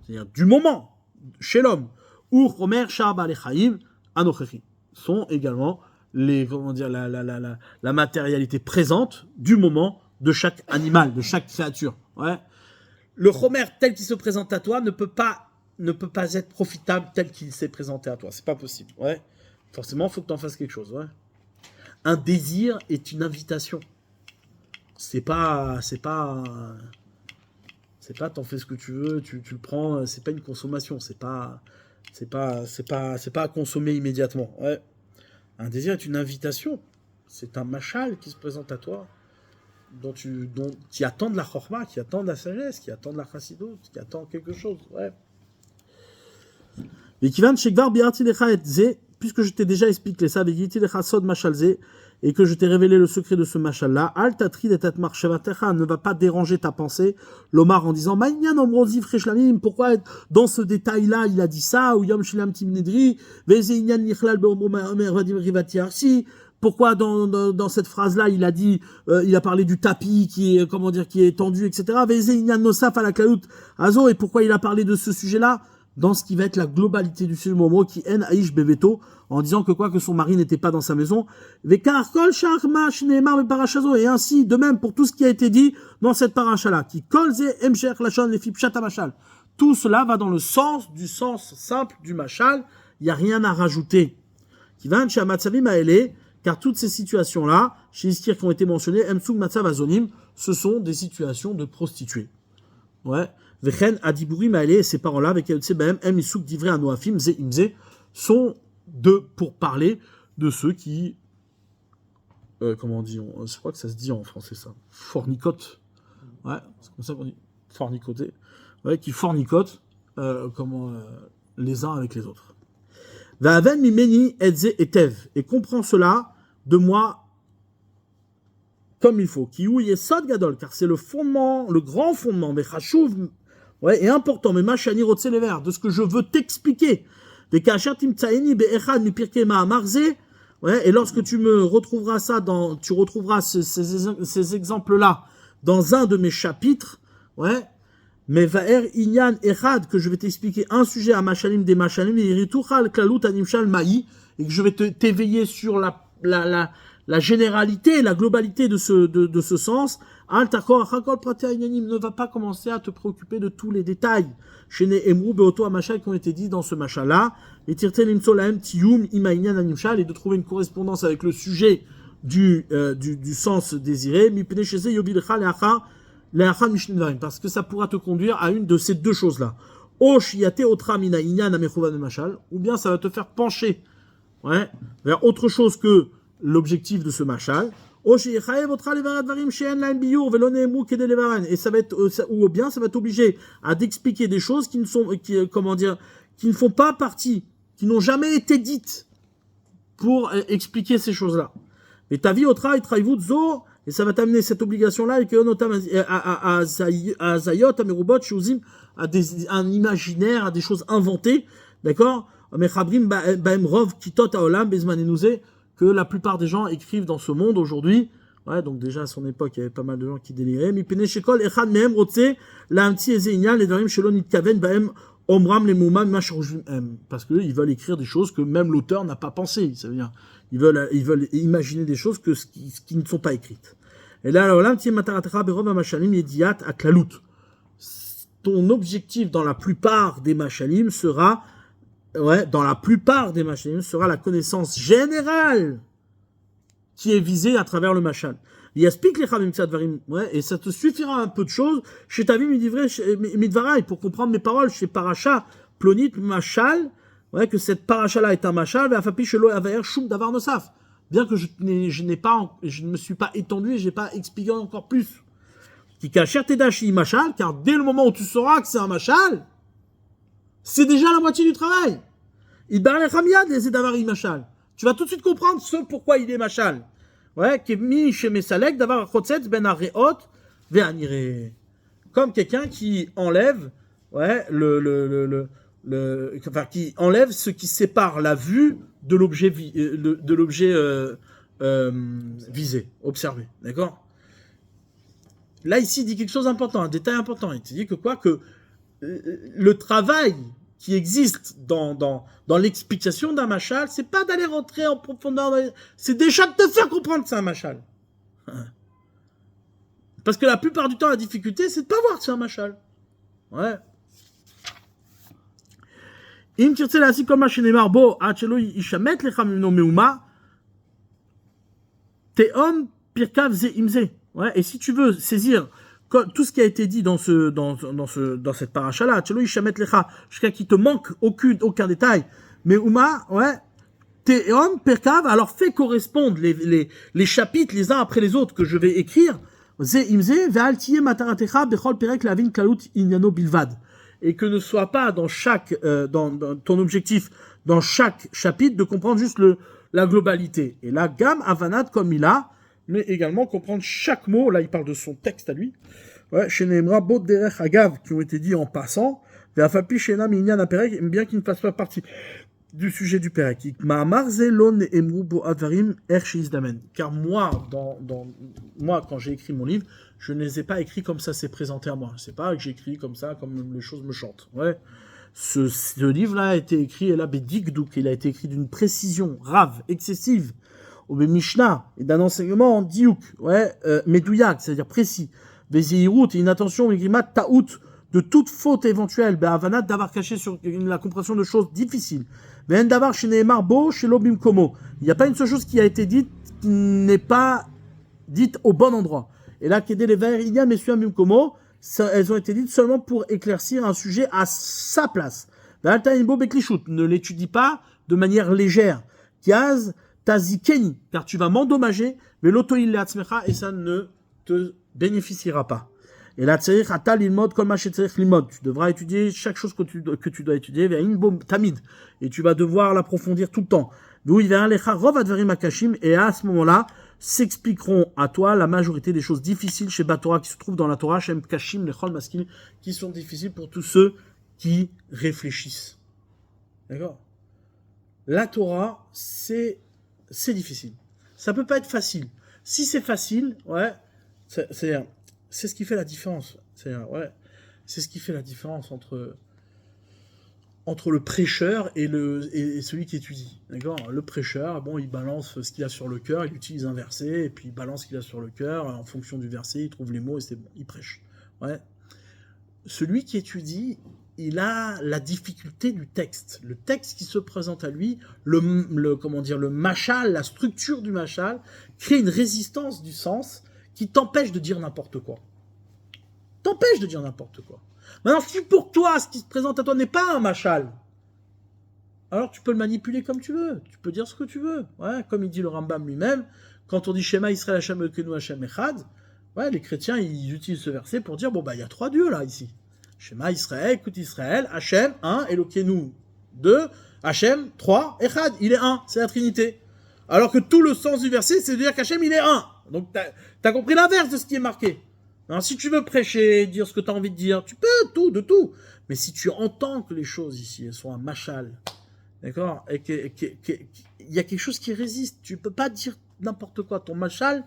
c'est-à-dire du moment, chez l'homme, ou chomer shar ba'alechaim anochri, sont également la matérialité présente du moment de chaque animal, de chaque créature. Ouais. Le chomer tel qu'il se présente à toi ne peut pas être profitable tel qu'il s'est présenté à toi. C'est pas possible. Ouais. Forcément, il faut que tu en fasses quelque chose. Ouais. Un désir est une invitation. C'est pas t'en fais ce que tu veux, tu le prends, c'est pas une consommation, c'est pas à consommer immédiatement. Ouais. Un désir est une invitation. C'est un machal qui se présente à toi, qui attend de la chorma, qui attend de la sagesse, qui attend de la chassidut, qui attend quelque chose. Ouais. Et puisque je t'ai déjà expliqué ça, et que je t'ai révélé le secret de ce machal-là, ne va pas déranger ta pensée, l'Omar en disant, pourquoi dans ce détail-là il a dit ça, ou pourquoi dans cette phrase-là il a dit, il a parlé du tapis qui est tendu, etc. Et pourquoi il a parlé de ce sujet-là dans ce qui va être la globalité du sujet Momo qui en Aïch Beveto, en disant que son mari n'était pas dans sa maison. Et ainsi, de même pour tout ce qui a été dit dans cette paracha-là, qui tout cela va dans le sens du sens simple du machal, il n'y a rien à rajouter. Car toutes ces situations-là, chez Iskir qui ont été mentionnées, ce sont des situations de prostituées. Ouais. Vechen Adiburim Maëlé, ces paroles-là, avec LCBM, M. Issouk d'Ivré Anoafim, Zé Imzé, sont pour parler de ceux qui. Comment on dit je crois que ça se dit en français, ça. Fornicote. Ouais, c'est comme ça qu'on dit. Fornicoter. Ouais, qui fornicotent les uns avec les autres. Va'aven Mimeni Edze Etev. Et comprends cela de moi comme il faut. Ki ou Yesod Gadol, car c'est le fondement, le grand fondement, mais Chachouv. Ouais, et important, mais machani rotse les vers, de ce que je veux t'expliquer. Ouais, et lorsque tu me retrouveras tu retrouveras ces exemples-là dans un de mes chapitres, ouais, mais va'er inyan echad, que je vais t'expliquer un sujet à machalim des machalim, et que je vais t'éveiller sur la généralité, la globalité de ce sens. Ne va pas commencer à te préoccuper de tous les détails. Chez Emrou Beoto Amachal qui ont été dit dans ce machin-là, et Tirtel Imsolaem Tiyum Imaïnian Animchal, et de trouver une correspondance avec le sujet du sens désiré, parce que ça pourra te conduire à une de ces deux choses-là. Ou bien ça va te faire pencher, ouais, vers autre chose que l'objectif de ce machal. Et ça va être, ou bien ça va t'obliger à d'expliquer des choses qui ne sont, qui ne font pas partie, qui n'ont jamais été dites pour expliquer ces choses-là. Mais ta vie au travail, et ça va t'amener cette obligation-là, et que notamment à Zayot, à Merubot, Shuzim, à un imaginaire, à des choses inventées, d'accord? Que la plupart des gens écrivent dans ce monde aujourd'hui. Ouais, donc déjà à son époque, il y avait pas mal de gens qui déliraient. Parce qu'ils veulent écrire des choses que même l'auteur n'a pas pensé. Ça veut dire, ils veulent imaginer des choses qui ne sont pas écrites. Et là, ton objectif dans la plupart des machalim sera la connaissance générale qui est visée à travers le machal. Et ça te suffira un peu de choses chez ta vie midvarai pour comprendre mes paroles chez Paracha, Plonit, Machal, ouais, que cette Paracha-là est un machal, bien que je ne me suis pas étendu et je n'ai pas expliqué encore plus. Car dès le moment où tu sauras que c'est un machal, c'est déjà la moitié du travail. Tu vas tout de suite comprendre ce pourquoi il est machal. Ouais, comme quelqu'un qui enlève, ouais, qui enlève ce qui sépare la vue de l'objet visé, observé, d'accord? Là ici, il dit quelque chose d'important, un détail important. Il te dit que le travail qui existe dans l'explication d'un machal, c'est pas d'aller rentrer en profondeur, c'est déjà de te faire comprendre que c'est un machal. Parce que la plupart du temps, la difficulté, c'est de pas voir que c'est un machal. Ouais. Im tirtse la'asik kol ma shenemar bo ad shelo yishamet lecha mimno meuma te'om pirkav ze imze. Ouais, et si tu veux saisir tout ce qui a été dit dans cette paracha-là, jusqu'à qui te manque aucun détail, mais Uma, ouais, Teon, Perkav, alors fais correspondre les chapitres les uns après les autres que je vais écrire, et que ne soit pas dans ton objectif, dans chaque chapitre, de comprendre juste la globalité. Et là, Gam, Avanat, comme il a, mais également comprendre chaque mot. Là, il parle de son texte à lui. Ouais, chez Nehemra, Bot Derech Agav, qui ont été dits en passant. Ve'afapi Shena Minyan Aperek, bien qu'ils ne fassent pas partie du sujet du Perek. Ma'amar Zelon Emru Bo Advarim Ershis Damen. Car moi, quand j'ai écrit mon livre, je ne les ai pas écrits comme ça s'est présenté à moi. C'est pas que j'écris comme ça, comme les choses me chantent. Ouais. Ce livre-là a été écrit, et là, Bedigdouk, il a été écrit d'une précision rave, excessive. Au Mishnah, et d'un enseignement en diouk, ouais, medouyak, c'est-à-dire précis, vezihirut, et une attention, migrimat, taout, de toute faute éventuelle, be'avanat, d'avoir caché sur la compréhension de choses difficiles. Ve'en d'avar shenehemar bo, shelo bimkomo. Il n'y a pas une seule chose qui a été dite qui n'est pas dite au bon endroit. Et là, kedé les vers, il y a messieurs bimkomo, elles ont été dites seulement pour éclaircir un sujet à sa place. Ve'alta imbo beklishut, ne l'étudie pas de manière légère. Kiaz, Tazikeni, car tu vas m'endommager, mais l'autoïl le'atzmecha, et ça ne te bénéficiera pas. Et là, tzerich atal ilmod kol ma shetzerich limod. Tu devras étudier chaque chose que tu dois étudier, ve'inbo tamid, et tu vas devoir l'approfondir tout le temps. Et à ce moment-là, s'expliqueront à toi la majorité des choses difficiles chez Batora qui se trouvent dans la Torah, Shem Kashim, les Chol Maskil, qui sont difficiles pour tous ceux qui réfléchissent. D'accord? La Torah, c'est difficile. Ça peut pas être facile. Si c'est facile, ouais, c'est ce qui fait la différence. C'est ce qui fait la différence entre le prêcheur et celui qui étudie. D'accord? Le prêcheur, bon, il balance ce qu'il a sur le cœur, il utilise un verset, et puis il balance ce qu'il a sur le cœur, en fonction du verset, il trouve les mots, et c'est bon, il prêche. Ouais. Celui qui étudie, il a la difficulté du texte. Le texte qui se présente à lui, le machal, la structure du machal, crée une résistance du sens qui t'empêche de dire n'importe quoi. Maintenant, si pour toi, ce qui se présente à toi n'est pas un machal, alors tu peux le manipuler comme tu veux. Tu peux dire ce que tu veux. Ouais, comme il dit le Rambam lui-même, quand on dit Shema Israël Hashem Elokeinu Hashem Echad, ouais, les chrétiens, ils utilisent ce verset pour dire, bon, bah, il y a 3 dieux, là, ici. Shema Israël, écoute Israël, Hashem, 1, Elokeinu, 2, Hashem, 3, Echad, il est 1, c'est la Trinité. Alors que tout le sens du verset, c'est de dire qu'Hachem, il est 1. Donc, t'as compris l'inverse de ce qui est marqué. Alors, si tu veux prêcher, dire ce que t'as envie de dire, tu peux, de tout. Mais si tu entends que les choses ici, elles sont un machal, d'accord, et qu'il y a quelque chose qui résiste, tu peux pas dire n'importe quoi. Ton machal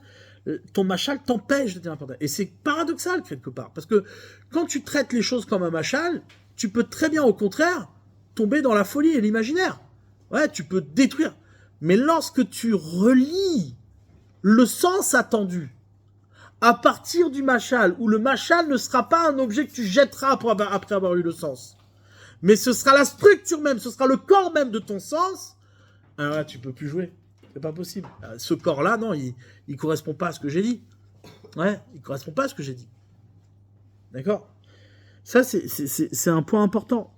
t'empêche de dire n'importe quoi. Et c'est paradoxal, quelque part. Parce que quand tu traites les choses comme un machal, tu peux très bien, au contraire, tomber dans la folie et l'imaginaire. Ouais, tu peux détruire. Mais lorsque tu relis le sens attendu, à partir du machal, où le machal ne sera pas un objet que tu jetteras après avoir eu le sens, mais ce sera la structure même, ce sera le corps même de ton sens, alors là, tu peux plus jouer. C'est pas possible. Ce corps-là, non, il correspond pas à ce que j'ai dit. Ouais, il correspond pas à ce que j'ai dit. D'accord ? Ça, c'est un point important.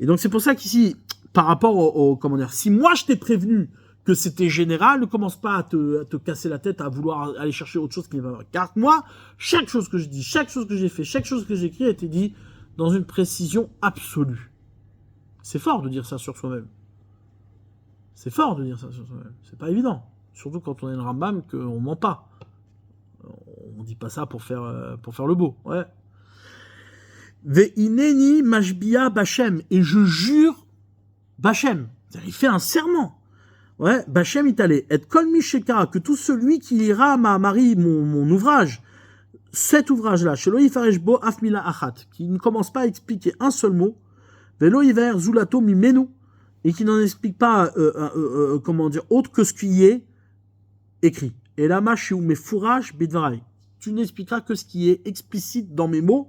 Et donc, c'est pour ça qu'ici, par rapport au comment dire, si moi je t'ai prévenu que c'était général, ne commence pas à te casser la tête, à vouloir aller chercher autre chose qui n'est pas vrai. Car moi, chaque chose que je dis, chaque chose que j'ai fait, chaque chose que j'ai écrit a été dit dans une précision absolue. C'est fort de dire ça sur soi-même. C'est fort de dire ça sur soi-même. C'est pas évident. Surtout quand on est le Rambam, qu'on ment pas. On dit pas ça pour faire le beau. Ouais. Ve'ineni mashbia bachem. Et je jure bachem. Il fait un serment. Ouais, Bachem Italé, et kol misheka, que tout celui qui lira ma Marie, mon ouvrage, cet ouvrage-là, shelo yifaresh bo afmila achat, qui ne commence pas à expliquer un seul mot, velo yiver zulato mimenu, et qui n'en explique pas, comment dire, autre que ce qui est écrit. Et là, ma shiu me fourrage bidvarai. Tu n'expliqueras que ce qui est explicite dans mes mots,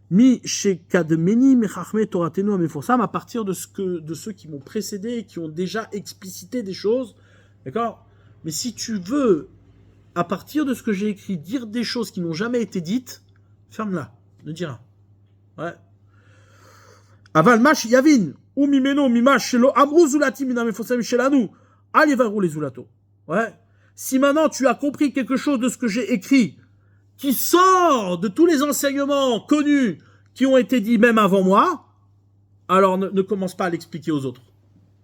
mi shekadmeni mechachme toratenu ameforsam, à partir de ceux qui m'ont précédé et qui ont déjà explicité des choses, d'accord. Mais si tu veux, à partir de ce que j'ai écrit, dire des choses qui n'ont jamais été dites, ferme-la, ne dis rien. Ouais. Aval mash yavin ou mimeno mimash shelo amru zulati min ameforsam shelanu al yevaru les zulato. Ouais. Si maintenant tu as compris quelque chose de ce que j'ai écrit, qui sort de tous les enseignements connus qui ont été dits même avant moi, alors ne commence pas à l'expliquer aux autres.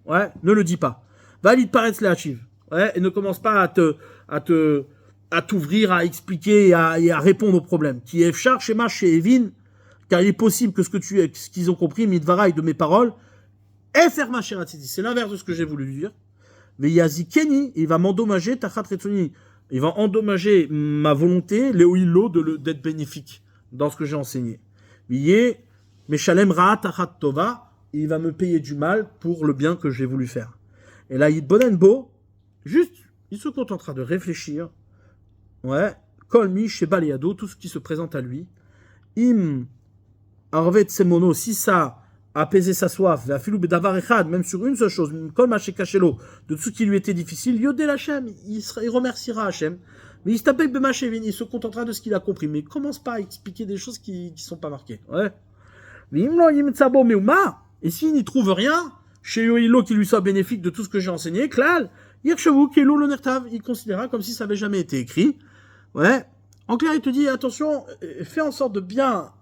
Ouais, ne le dis pas. Valide paraître les achives. Ouais, et ne commence pas à t'ouvrir, à expliquer et à répondre aux problèmes. Qui est Fchar, Shema, chez Evin, car il est possible que ce qu'ils ont compris, Midvaraï de mes paroles, est ferma Sheratidi. C'est l'inverse de ce que j'ai voulu dire. Mais Yazi Kenny, il va m'endommager, Tachat Retsoni. Il va endommager ma volonté, Léoïlo, d'être bénéfique dans ce que j'ai enseigné. Meshalem Ra'at Achat Tova, il va me payer du mal pour le bien que j'ai voulu faire. Et là, Bonenbo, juste, il se contentera de réfléchir. Ouais, Kolmi, chez Baliado, tout ce qui se présente à lui. Im Arvet Semono, si ça a apaisé sa soif, Vafilou Bedavar Echad, même sur une seule chose, Kol Maché Kachelo, de tout ce qui lui était difficile, Yodel Hachem, il remerciera Hachem. Mais il se contentera de ce qu'il a compris. Mais il commence pas à expliquer des choses qui sont pas marquées. Ouais. Et s'il n'y trouve rien, chez Yoïlo qui lui soit bénéfique de tout ce que j'ai enseigné, Klal, il considérera comme si ça n'avait jamais été écrit. Ouais. En clair, il te dit, attention, fais en sorte de bien,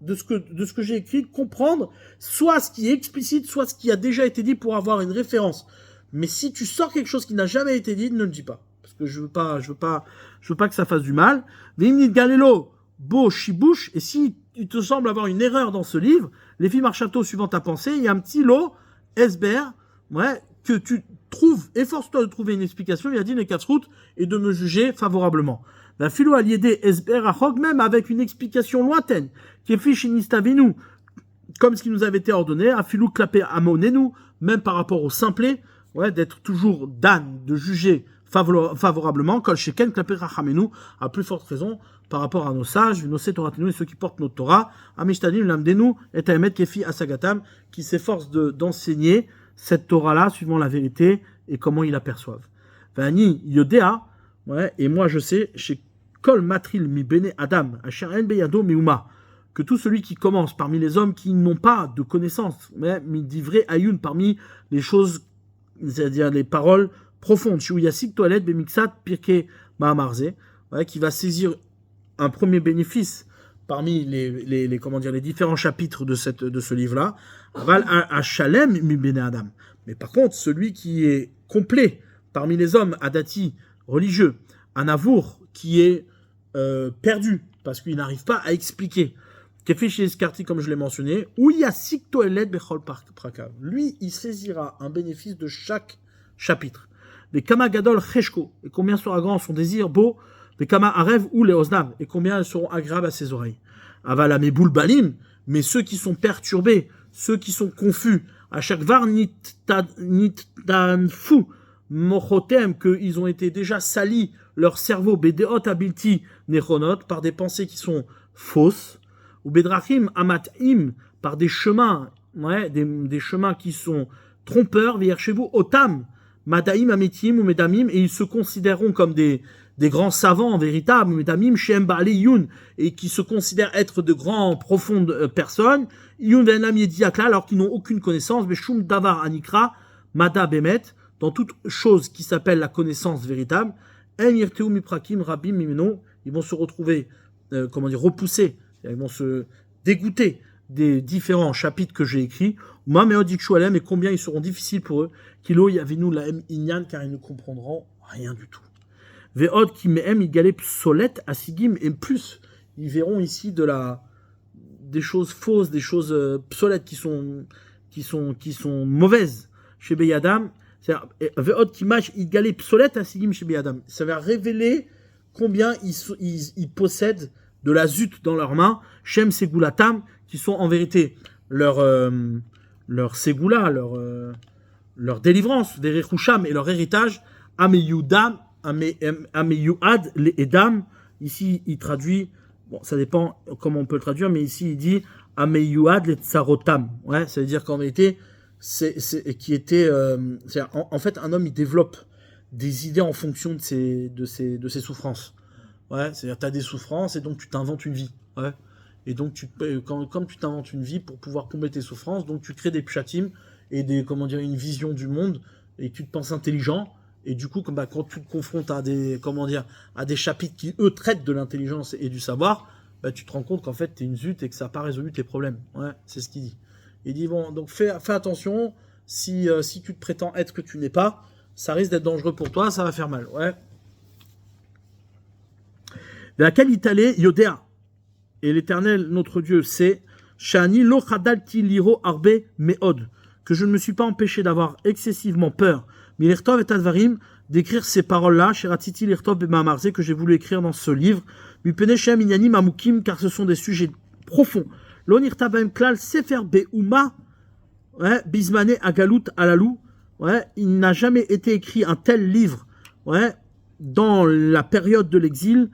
de ce que j'ai écrit, comprendre soit ce qui est explicite, soit ce qui a déjà été dit pour avoir une référence. Mais si tu sors quelque chose qui n'a jamais été dit, ne le dis pas. Parce que je veux pas que ça fasse du mal. Vimnit Galelo, Bo Shibush, et si il te semble avoir une erreur dans ce livre, les filles marchato suivant ta pensée, il y a un petit lot, Esber, ouais, que tu trouves, efforce-toi de trouver une explication, il y a dit les 4 routes, et de me juger favorablement. La philo a lié Esber à Hog, même avec une explication lointaine, qui est fichinistabinu, comme ce qui nous avait été ordonné, à philo clapé à monenu, même par rapport au simplet, ouais, d'être toujours dan, de juger favorablement, kol sheken klapé rachamenu, à plus forte raison, par rapport à nos sages, nos setoratenu et ceux qui portent notre Torah, amishtadim lamdenu et aemet kefi asagatam, qui s'efforcent d'enseigner cette Torah-là, suivant la vérité et comment ils l'aperçoivent. Vani yodea, ouais, et moi je sais, chez kol matril mi bene adam, asher en beyado meuma, que tout celui qui commence parmi les hommes qui n'ont pas de connaissance, mais d'ivré ayoun parmi les choses, c'est-à-dire les paroles profondes, Shuyasik toilette bemixat pirke maamarze, qui va saisir un premier bénéfice parmi les différents chapitres de ce livre-là, aval à Shalem mi bene Adam. Mais par contre, celui qui est complet parmi les hommes, adati, religieux, un avour qui est perdu, parce qu'il n'arrive pas à expliquer, Kefish Eskarti, comme je l'ai mentionné, où il y a Siktoelet Bechol Prakav. Lui, il saisira un bénéfice de chaque chapitre. Les Kama Gadol Cheshko, et combien sera grand son désir beau, les Kama Arev ou les Oznav, et combien elles seront agréables à ses oreilles. Avala Meboul Balim, mais ceux qui sont perturbés, ceux qui sont confus, à chaque var nittanfu, mochotem, qu'ils ont été déjà salis, leur cerveau, bedeot abilti nechonot, par des pensées qui sont fausses, ou bedrachim amatim, par des chemins, des chemins qui sont trompeurs, vierchevu otam, madaim ametim ou medamim, et ils se considéreront comme des grands savants véritables, medamim shem ba'ali yun, et qui se considèrent être de grands, profondes personnes, yun venam yediakla, alors qu'ils n'ont aucune connaissance, beshum davar anikra, mada bemet, dans toute chose qui s'appelle la connaissance véritable, em yirteu miprakim rabim mimeno, ils vont se retrouver, repoussés, ils vont se dégoûter des différents chapitres que j'ai écrits, et combien ils seront difficiles pour eux, kilo yavinu laem inyan, car ils ne comprendront rien du tout. Ve'od ki mehem igale psolet asigim, et plus, ils verront ici des choses fausses, des choses psolettes qui sont mauvaises chez Beyadam. Ve'od ki mach igale psolet asigim chez Beyadam. Ça va révéler combien ils possèdent de la zut dans leurs mains, Shem Segulatam, qui sont en vérité leur Segula, leur délivrance, des Rechusham et leur héritage, Ameyudam, Ameyuad, les Edam. Ici, il traduit, bon, ça dépend comment on peut le traduire, mais ici, il dit Ameyuad, les Tsarotam. Ouais, ça veut dire qu'en vérité, en fait, un homme, il développe des idées en fonction de ses souffrances. Ouais, c'est-à-dire tu as des souffrances et donc tu t'inventes une vie. Ouais. Et donc comme tu t'inventes une vie pour pouvoir combler tes souffrances, donc tu crées des pshatim et une vision du monde et tu te penses intelligent. Et du coup, quand tu te confrontes à des chapitres qui eux traitent de l'intelligence et du savoir, tu te rends compte qu'en fait tu es une zut et que ça n'a pas résolu tes problèmes. Ouais, c'est ce qu'il dit. Il dit bon, donc fais attention, si tu te prétends être que tu n'es pas, ça risque d'être dangereux pour toi, ça va faire mal. Ouais. Laquelle Itale Yodea, et l'Éternel notre Dieu sait, Shani lo chadalti liro arbe meod, que je ne me suis pas empêché d'avoir excessivement peur, milirtov et advarim, d'écrire ces paroles-là, sheratiti lirtov bemamarze, que j'ai voulu écrire dans ce livre, mipeneshem inyanim amukim, car ce sont des sujets profonds. L'onirtabaim klal sefer beuma, bismane agalut alalou, il n'a jamais été écrit un tel livre, dans la période de l'exil,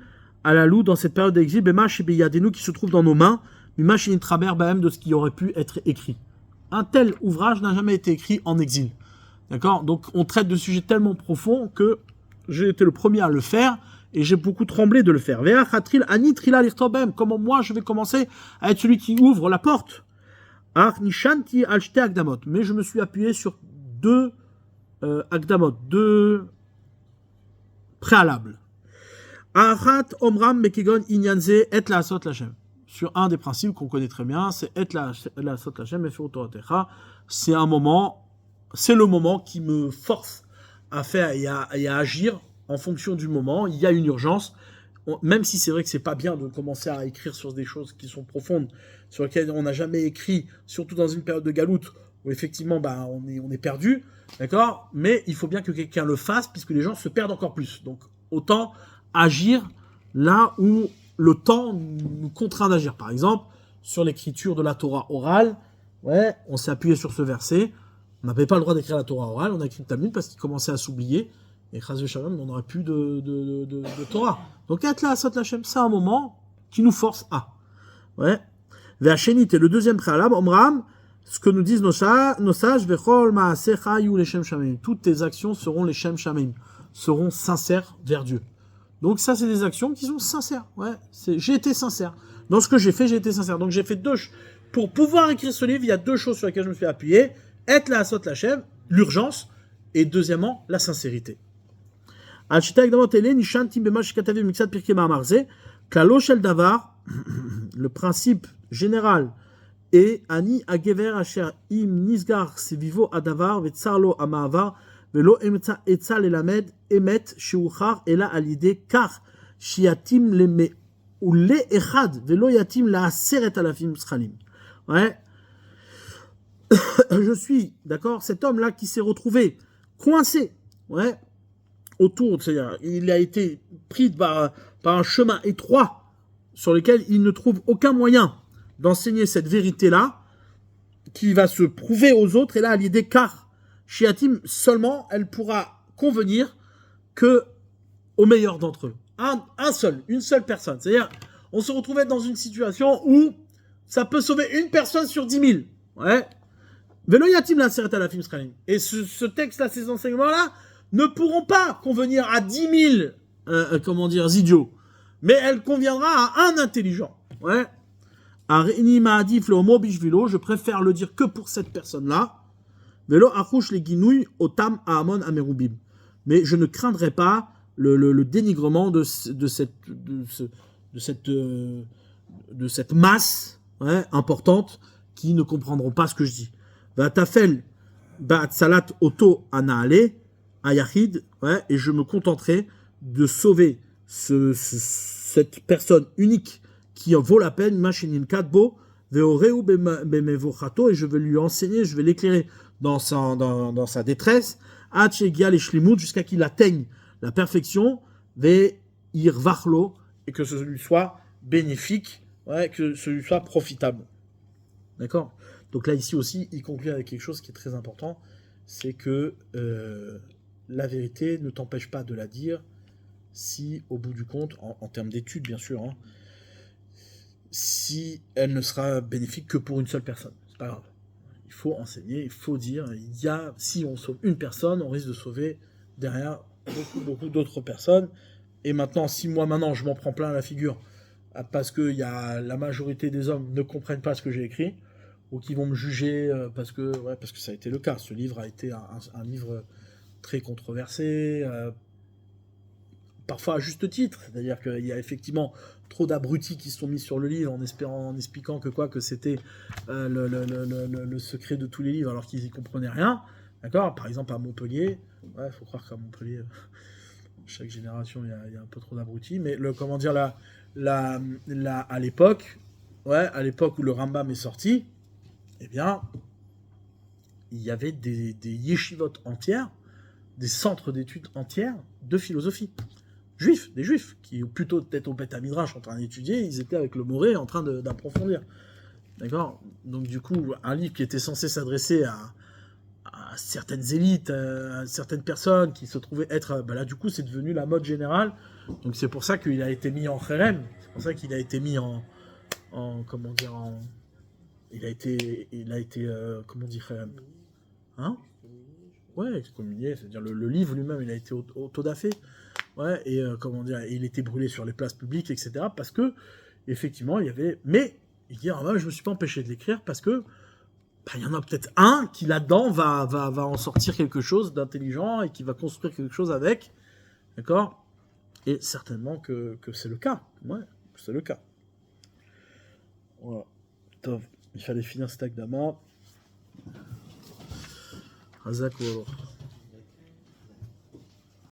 à la loup, dans cette période d'exil, Bemash et Beyadenu, qui se trouve dans nos mains, Mimash et Nitraber, de ce qui aurait pu être écrit. Un tel ouvrage n'a jamais été écrit en exil. D'accord ? Donc, on traite de sujets tellement profonds que j'ai été le premier à le faire et j'ai beaucoup tremblé de le faire. Comment moi je vais commencer à être celui qui ouvre la porte ? Mais je me suis appuyé sur deux Agdamot, deux préalables. Sur un des principes qu'on connaît très bien, c'est c'est le moment qui me force à faire et à agir en fonction du moment. Il y a une urgence, même si c'est vrai que c'est pas bien de commencer à écrire sur des choses qui sont profondes, sur lesquelles on n'a jamais écrit, surtout dans une période de galoute où effectivement on est perdu, d'accord ? Mais il faut bien que quelqu'un le fasse puisque les gens se perdent encore plus. Donc autant agir là où le temps nous contraint d'agir. Par exemple, sur l'écriture de la Torah orale, on s'est appuyé sur ce verset. On n'avait pas le droit d'écrire la Torah orale, on a écrit le Talmud parce qu'il commençait à s'oublier. Et Chas v'Shalom, on n'aurait plus de Torah. Donc, c'est un moment qui nous force à. Ve'ashenit, et le deuxième préalable, Omram, ce que nous disent nos sages, Vechol ma'asecha yu leshem shameim. Toutes tes actions seront les shem shameim, seront sincères vers Dieu. Donc ça, c'est des actions qui sont sincères. J'ai été sincère. Dans ce que j'ai fait, j'ai été sincère. Donc j'ai fait pour pouvoir écrire ce livre, il y a 2 choses sur lesquelles je me suis appuyé. Être la asot la chèvre, l'urgence, et deuxièmement, la sincérité. Le principe général est Ani agever asher im nisgar sevivo adavar vetsarlo amavar velo etza lelamed emet sheuchar ela alide kar shiatim leme ou le echad velo yatim la aseret alafim schalim. Ouais. Je suis, d'accord, cet homme-là qui s'est retrouvé coincé, ouais, autour, c'est-à-dire, il a été pris par un chemin étroit sur lequel il ne trouve aucun moyen d'enseigner cette vérité-là, qui va se prouver aux autres, et là, à l'idée car Shiatim, seulement, elle pourra convenir que au meilleur d'entre eux. Une seule personne. C'est-à-dire, on se retrouvait dans une situation où ça peut sauver une personne sur 10 000. Ouais. Velo yatim la seret alafim schalim. Et ce texte-là, ces enseignements-là, ne pourront pas convenir à 10 000, idiots. Mais elle conviendra à un intelligent. Ouais. Arini ma'adif le homo bishvilo, je préfère le dire que pour cette personne-là. Velo achouch les guinouilles otam aamon amerubim. Mais je ne craindrai pas le dénigrement de cette masse, ouais, importante qui ne comprendront pas ce que je dis. Vatafel ba'atsalat oto anaale ayachid, ouais, et je me contenterai de sauver cette personne unique qui en vaut la peine, machinin kadbo veoreu bemevochato, et je vais lui enseigner, je vais l'éclairer dans sa détresse, atchegia les shlimut, jusqu'à qu'il atteigne la perfection, ve irvachlo, et que ce lui soit bénéfique, ouais, que ce lui soit profitable. D'accord ? Donc là, ici aussi, il conclut avec quelque chose qui est très important, c'est que la vérité ne t'empêche pas de la dire si, au bout du compte, en termes d'études, bien sûr, hein, si elle ne sera bénéfique que pour une seule personne. C'est pas grave. Il faut enseigner, il faut dire, si on sauve une personne, on risque de sauver derrière beaucoup d'autres personnes. Et maintenant, si moi, je m'en prends plein la figure, parce que la majorité des hommes ne comprennent pas ce que j'ai écrit, ou qui vont me juger parce que ça a été le cas. Ce livre a été un livre très controversé, parfois à juste titre. C'est-à-dire qu'il y a effectivement trop d'abrutis qui se sont mis sur le livre en expliquant que c'était le secret de tous les livres alors qu'ils n'y comprenaient rien. D'accord ? Par exemple à Montpellier, il faut croire qu'à Montpellier, chaque génération il y a un peu trop d'abrutis, mais à l'époque où le Rambam est sorti, eh bien, il y avait des yeshivot entières, des centres d'études entières de philosophie. Des juifs, qui plutôt peut-être au Beth Midrash en train d'étudier, ils étaient avec le Moré en train d'approfondir. D'accord ? Donc du coup, un livre qui était censé s'adresser à certaines élites, à certaines personnes qui se trouvaient être... là, du coup, c'est devenu la mode générale. Donc c'est pour ça qu'il a été mis en kherem. C'est pour ça qu'il a été mis il a été comment on dit kherem ? Hein ? Ouais, excommunié, c'est-à-dire le livre lui-même, il a été autodafé. Ouais, et il était brûlé sur les places publiques, etc. Parce que, effectivement, il y avait... Mais, il dit, je me suis pas empêché de l'écrire parce que il y en a peut-être un qui, là-dedans, va en sortir quelque chose d'intelligent et qui va construire quelque chose avec. D'accord ? Et certainement que c'est le cas. Ouais, c'est le cas. Voilà. Top. Il fallait finir cet Akdama. Hazak ou alors.